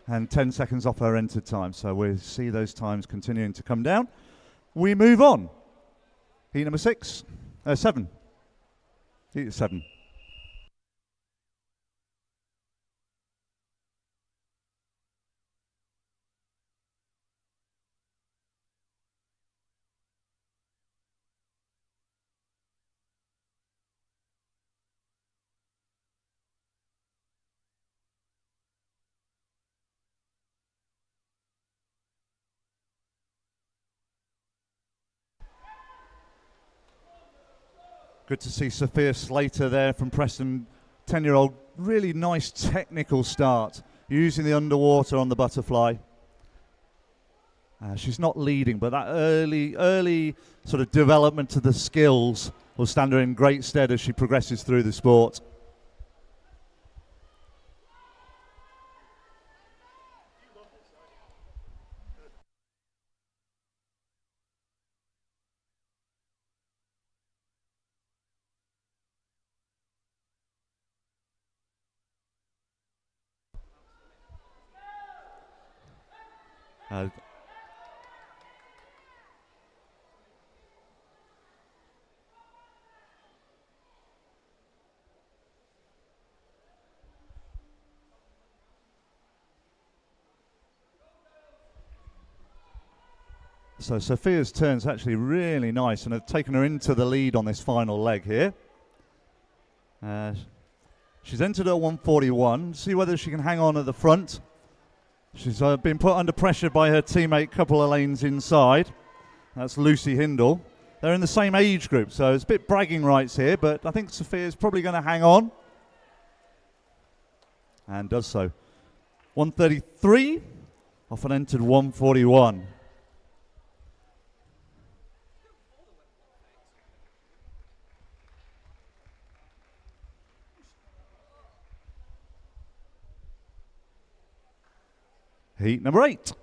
and 10 seconds off her entered time. So we see those times continuing to come down. We move on. Heat number 7. Heat 7. Good to see Sophia Slater there from Preston, 10-year-old, really nice technical start, using the underwater on the butterfly. She's not leading, but that early sort of development of the skills will stand her in great stead as she progresses through the sport. So Sophia's turn's actually really nice and have taken her into the lead on this final leg here. She's entered at 141. See whether she can hang on at the front. She's been put under pressure by her teammate, couple of lanes inside. That's Lucy Hindle. They're in the same age group, so it's a bit bragging rights here, but I think Sophia's probably going to hang on. And does so. 133, off and entered 141. Heat number 8.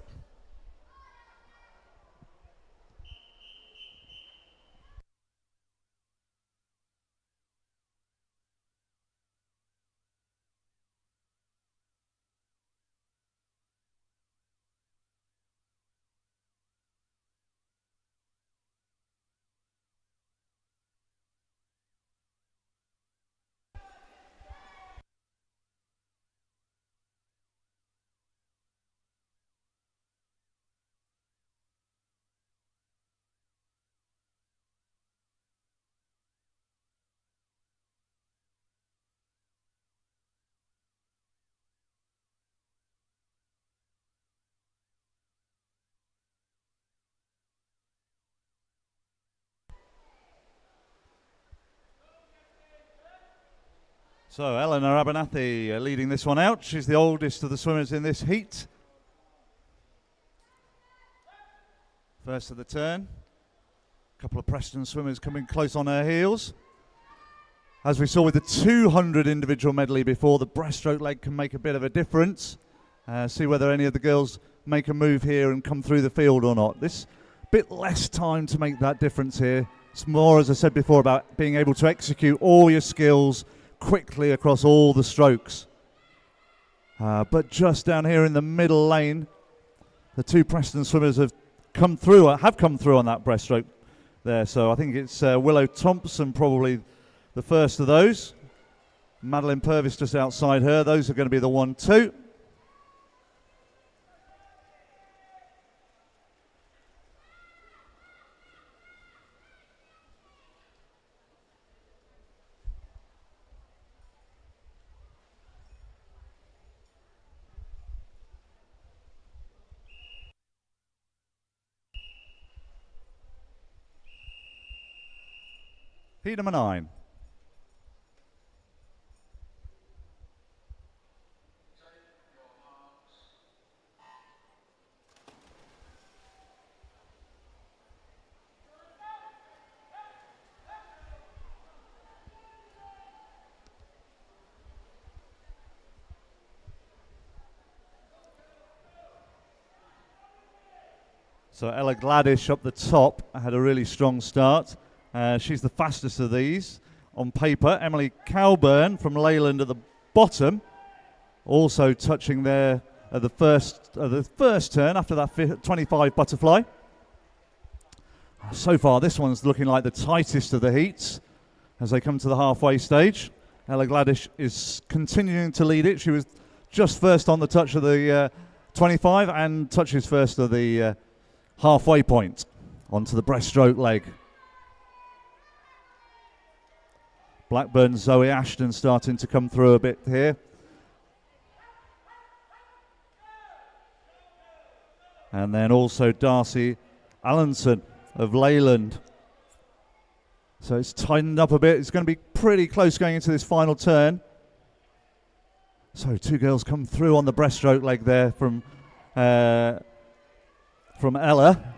So Eleanor Abernathy leading this one out. She's the oldest of the swimmers in this heat. First of the turn. A couple of Preston swimmers coming close on her heels. As we saw with the 200 individual medley before, the breaststroke leg can make a bit of a difference. See whether any of the girls make a move here and come through the field or not. This bit less time to make that difference here. It's more, as I said before, about being able to execute all your skills quickly across all the strokes. But just down here in the middle lane, the two Preston swimmers have come through on that breaststroke there. So I think it's Willow Thompson probably the first of those. Madeline Purvis just outside her. Those are going to be the 1-2. Heat number 9. So Ella Gladish up the top had a really strong start. She's the fastest of these. on paper. Emily Cowburn from Leyland at the bottom, also touching there at the first turn after that 25 butterfly. So far, this one's looking like the tightest of the heats as they come to the halfway stage. Ella Gladish is continuing to lead it. She was just first on the touch of the 25 and touches first of the halfway point onto the breaststroke leg. Blackburn Zoe Ashton starting to come through a bit here. And then also Darcy Allenson of Leyland. So it's tightened up a bit. It's going to be pretty close going into this final turn. So two girls come through on the breaststroke leg there from Ella.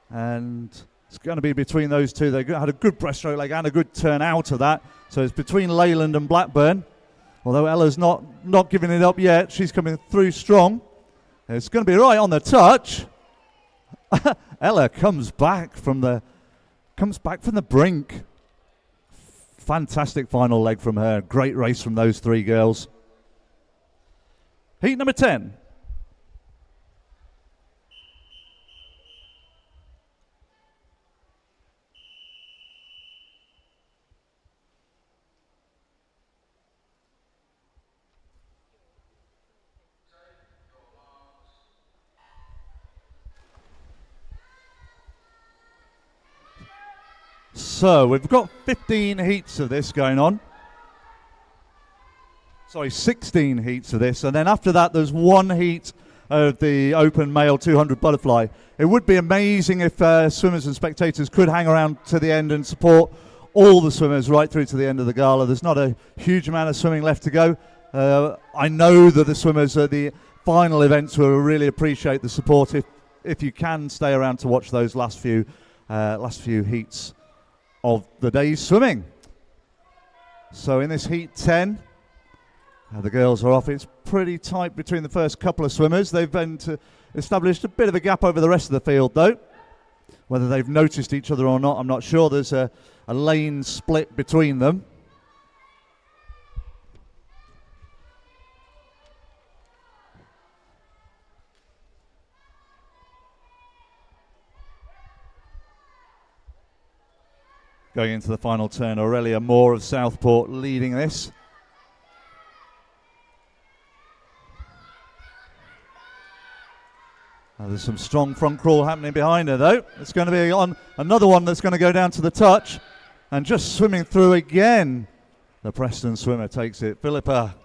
And it's going to be between those two. They had a good breaststroke leg and a good turn out of that. So it's between Leyland and Blackburn. Although Ella's not giving it up yet. She's coming through strong. It's going to be right on the touch. Ella comes back from the brink. Fantastic final leg from her. Great race from those three girls. Heat number 10. So we've got 15 heats of this going on. Sorry, 16 heats of this. And then after that, there's one heat of the open male 200 butterfly. It would be amazing if swimmers and spectators could hang around to the end and support all the swimmers right through to the end of the gala. There's not a huge amount of swimming left to go. I know that the swimmers at the final events will really appreciate the support if you can stay around to watch those last few heats of the day's swimming. So in this heat 10, the girls are off. It's pretty tight between the first couple of swimmers. They've been established a bit of a gap over the rest of the field though. Whether they've noticed each other or not, I'm not sure. There's a lane split between them. Going into the final turn, Aurelia Moore of Southport leading this. There's some strong front crawl happening behind her though. It's going to be on another one that's going to go down to the touch. And just swimming through again, the Preston swimmer takes it. Philippa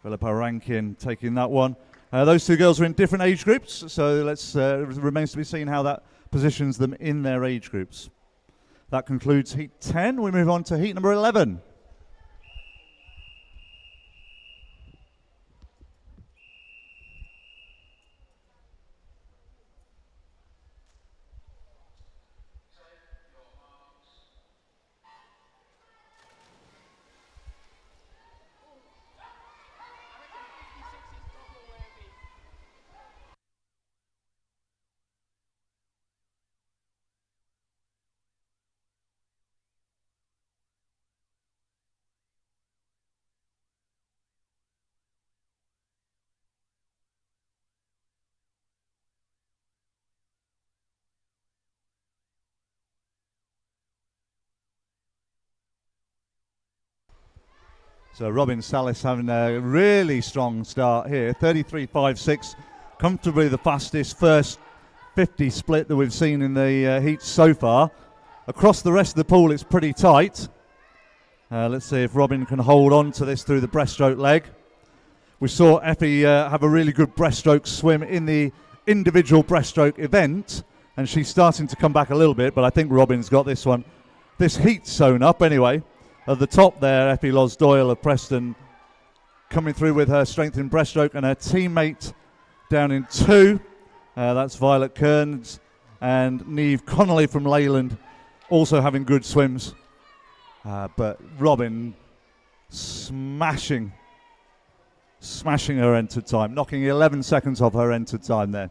Rankin taking that one. Those two girls are in different age groups, so it remains to be seen how that positions them in their age groups. That concludes heat 10. We move on to heat number 11. So Robin Salis having a really strong start here, 33.56, comfortably the fastest first 50 split that we've seen in the heats so far. Across the rest of the pool it's pretty tight. Let's see if Robin can hold on to this through the breaststroke leg. We saw Effie have a really good breaststroke swim in the individual breaststroke event, and she's starting to come back a little bit, but I think Robin's got this one. This heat sewn up anyway. At the top there, Effie Loz-Doyle of Preston coming through with her strength in breaststroke, and her teammate down in 2. That's Violet Kearns, and Neve Connolly from Leyland also having good swims. But Robin smashing her entered time, knocking 11 seconds off her entered time there.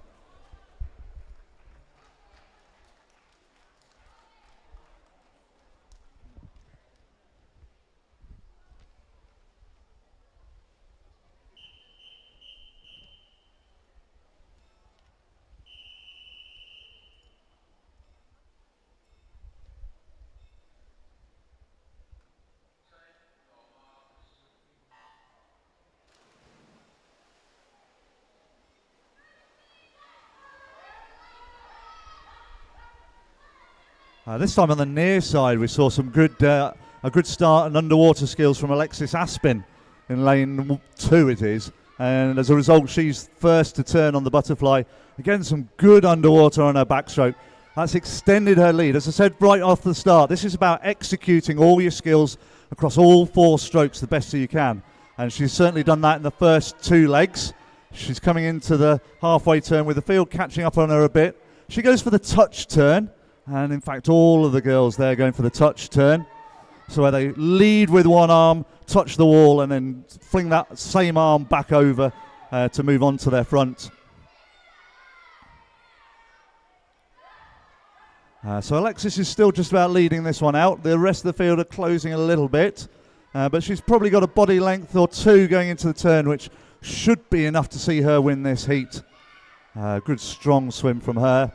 This time on the near side, we saw some a good start and underwater skills from Alexis Aspin in lane 2 it is. And as a result, she's first to turn on the butterfly. Again, some good underwater on her backstroke. That's extended her lead. As I said right off the start, this is about executing all your skills across all 4 strokes the best you can. And she's certainly done that in the first 2 legs. She's coming into the halfway turn with the field catching up on her a bit. She goes for the touch turn. And in fact, all of the girls there going for the touch turn. So where they lead with one arm, touch the wall, and then fling that same arm back over to move on to their front. So Alexis is still just about leading this one out. The rest of the field are closing a little bit. But she's probably got a body length or 2 going into the turn, which should be enough to see her win this heat. Good strong swim from her.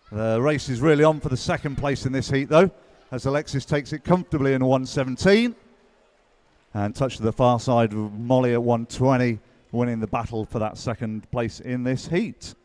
The race is really on for the second place in this heat though, as Alexis takes it comfortably in 1:17. And touch to the far side of Molly at 1:20, winning the battle for that second place in this heat.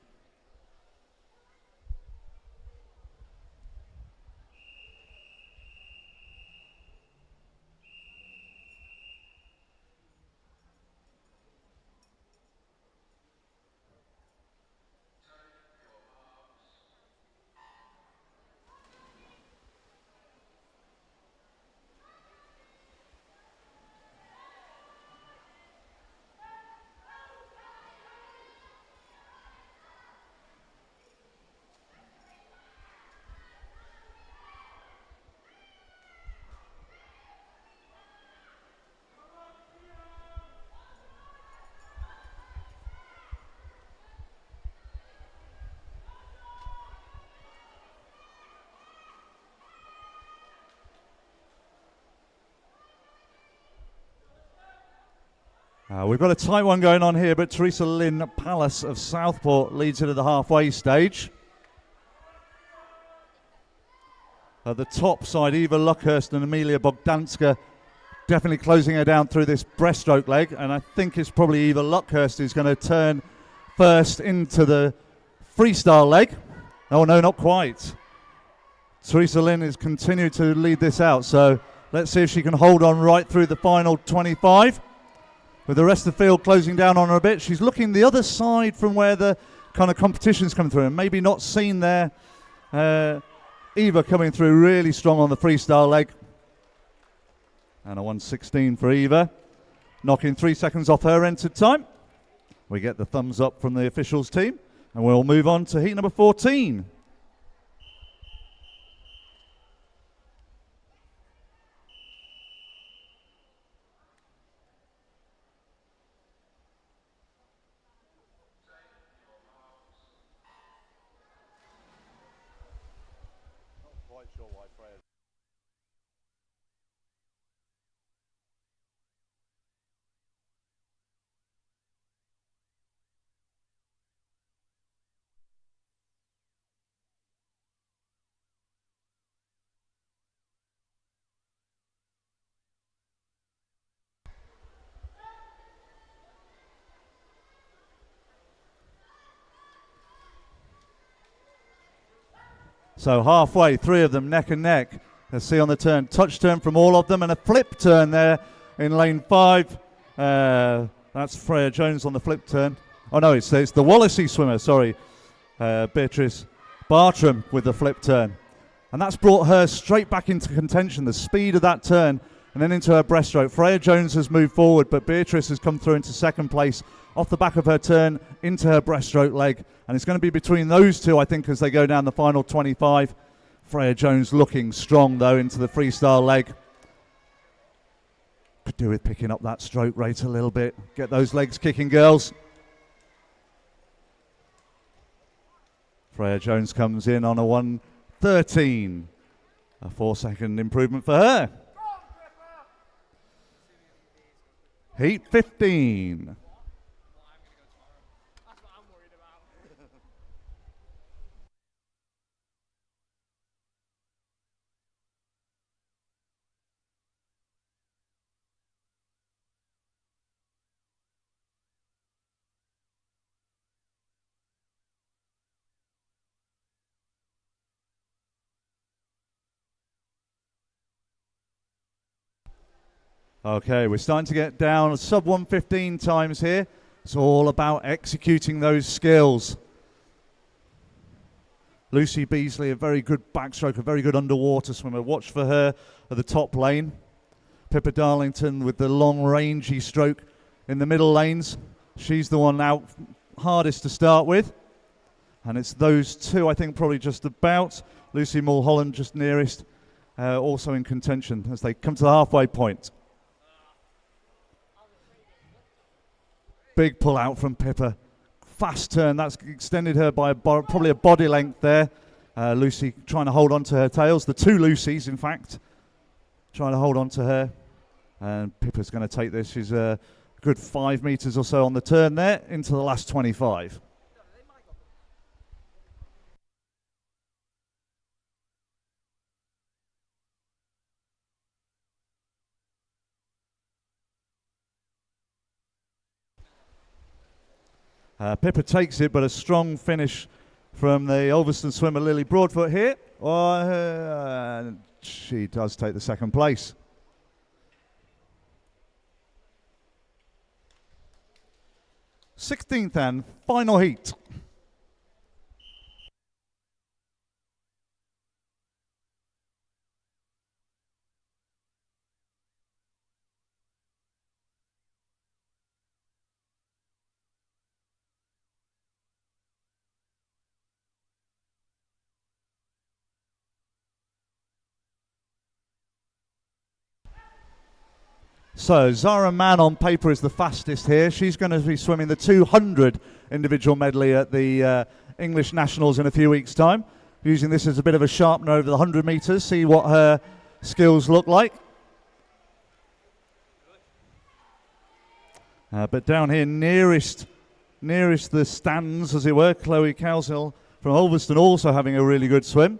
We've got a tight one going on here, but Teresa Lynn Palace of Southport leads into the halfway stage. At the top side, Eva Luckhurst and Amelia Bogdanska definitely closing her down through this breaststroke leg, and I think it's probably Eva Luckhurst who's going to turn first into the freestyle leg. Oh no, not quite. Teresa Lynn has continued to lead this out, so let's see if she can hold on right through the final 25. With the rest of the field closing down on her a bit. She's looking the other side from where the kind of competition's coming through and maybe not seen there. Eva coming through really strong on the freestyle leg. And a 1:16 for Eva. Knocking 3 seconds off her entered time. We get the thumbs up from the officials team. And we'll move on to heat number 14. So halfway, 3 of them neck and neck. Let's see on the turn. Touch turn from all of them and a flip turn there in lane 5. That's Freya Jones on the flip turn. Oh no, it's the Wallasey swimmer, sorry. Beatrice Bartram with the flip turn. And that's brought her straight back into contention, the speed of that turn, and then into her breaststroke. Freya Jones has moved forward, but Beatrice has come through into second place off the back of her turn into her breaststroke leg. And it's going to be between those two, I think, as they go down the final 25. Freya Jones looking strong, though, into the freestyle leg. Could do with picking up that stroke rate a little bit. Get those legs kicking, girls. Freya Jones comes in on a 1:13. A 4-second improvement for her. Heat 15. Okay, we're starting to get down sub 115 times here. It's all about executing those skills. Lucy Beasley, a very good backstroke, a very good underwater swimmer. Watch for her at the top lane. Pippa Darlington with the long rangy stroke in the middle lanes. She's the one out hardest to start with. And it's those two, I think, probably just about. Lucy Mulholland just nearest, also in contention as they come to the halfway point. Big pull out from Pippa. Fast turn, that's extended her by probably a body length there. Lucy trying to hold on to her tails. The two Lucys, in fact, trying to hold on to her. And Pippa's going to take this. She's a good 5 meters or so on the turn there into the last 25. Pippa takes it, but a strong finish from the Ulverston swimmer Lily Broadfoot here. She does take the second place. Sixteenth and final heat. So Zara Mann on paper is the fastest here. She's going to be swimming the 200 individual medley at the English Nationals in a few weeks' time. Using this as a bit of a sharpener over the 100 meters, see what her skills look like. But down here, nearest the stands, as it were, Chloe Cowsill from Ulverston also having a really good swim.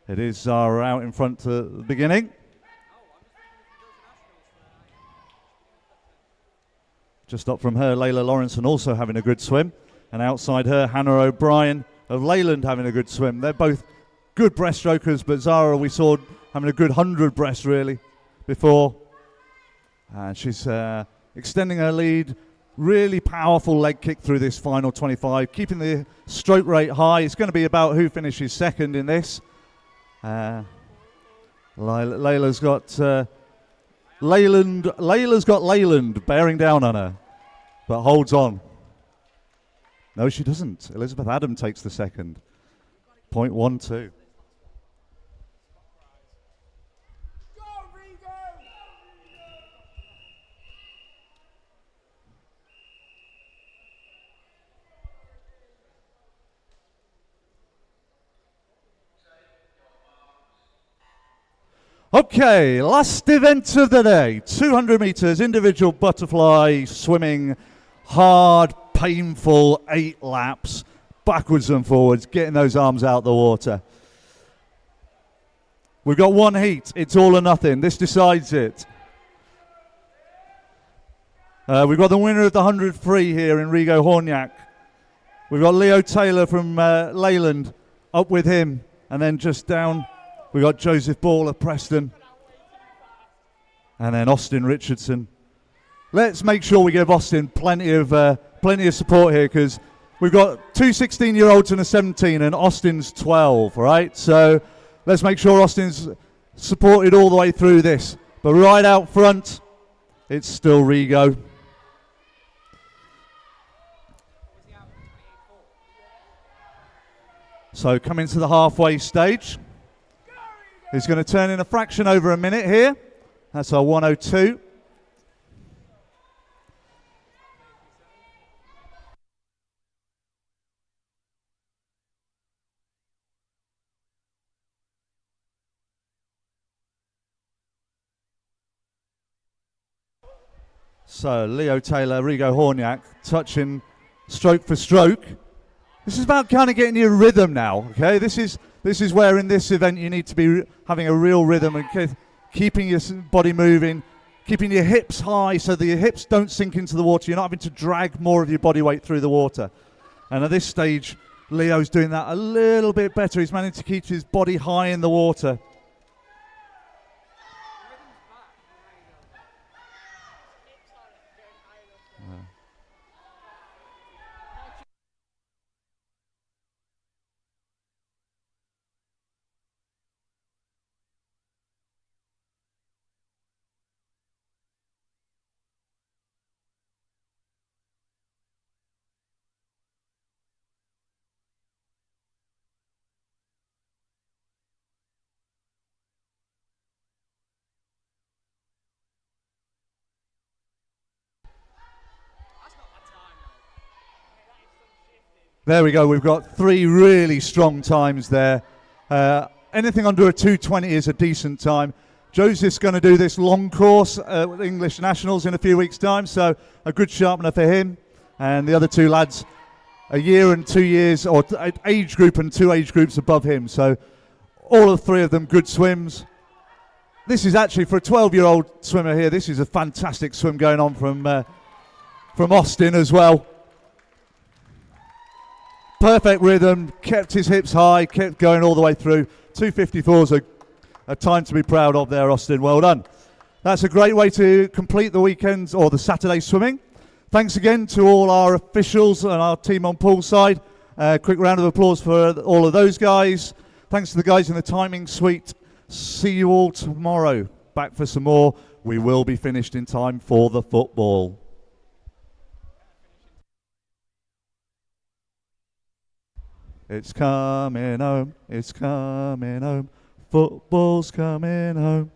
It is Zara out in front at the beginning. Just up from her, Layla Lawrenson also having a good swim. And outside her, Hannah O'Brien of Leyland having a good swim. They're both good breaststrokers, but Zara we saw having a good 100 breast really before. And she's extending her lead. Really powerful leg kick through this final 25, keeping the stroke rate high. It's going to be about who finishes second in this. Layla's got Leyland bearing down on her, but holds on. No, she doesn't. Elizabeth Adam takes the second. 0.12. Okay, last event of the day, 200 meters, individual butterfly swimming, hard, painful, 8 laps, backwards and forwards, getting those arms out the water. We've got one heat, it's all or nothing, this decides it. We've got the winner of the 100 free here in Rigo Horniak. We've got Leo Taylor from Leyland up with him, and then just down we've got Joseph Ball of Preston, and then Austin Richardson. Let's make sure we give Austin plenty of support here, because we've got two 16-year-olds and a 17, and Austin's 12, right? So let's make sure Austin's supported all the way through this. But right out front, it's still Rigo. So coming to the halfway stage. He's going to turn in a fraction over a minute here. That's our 1:02. So Leo Taylor, Rigo Horniak, touching stroke for stroke. This is about kind of getting your rhythm now, okay? This is where in this event you need to be having a real rhythm and keeping your body moving, keeping your hips high so that your hips don't sink into the water. You're not having to drag more of your body weight through the water. And at this stage, Leo's doing that a little bit better. He's managed to keep his body high in the water. There we go. We've got 3 really strong times there. Anything under a 2:20 is a decent time. Joseph's going to do this long course with English Nationals in a few weeks' time, so a good sharpener for him. And the other 2 lads, a year and 2 years, or age group and 2 age groups above him. So all of 3 of them good swims. This is actually, for a 12-year-old swimmer here, this is a fantastic swim going on from Austin as well. Perfect rhythm, kept his hips high, kept going all the way through. 2:54 is a time to be proud of there, Austin. Well done. That's a great way to complete the weekend or the Saturday swimming. Thanks again to all our officials and our team on poolside. Quick round of applause for all of those guys. Thanks to the guys in the timing suite. See you all tomorrow. Back for some more. We will be finished in time for the football. It's coming home, it's coming home, football's coming home.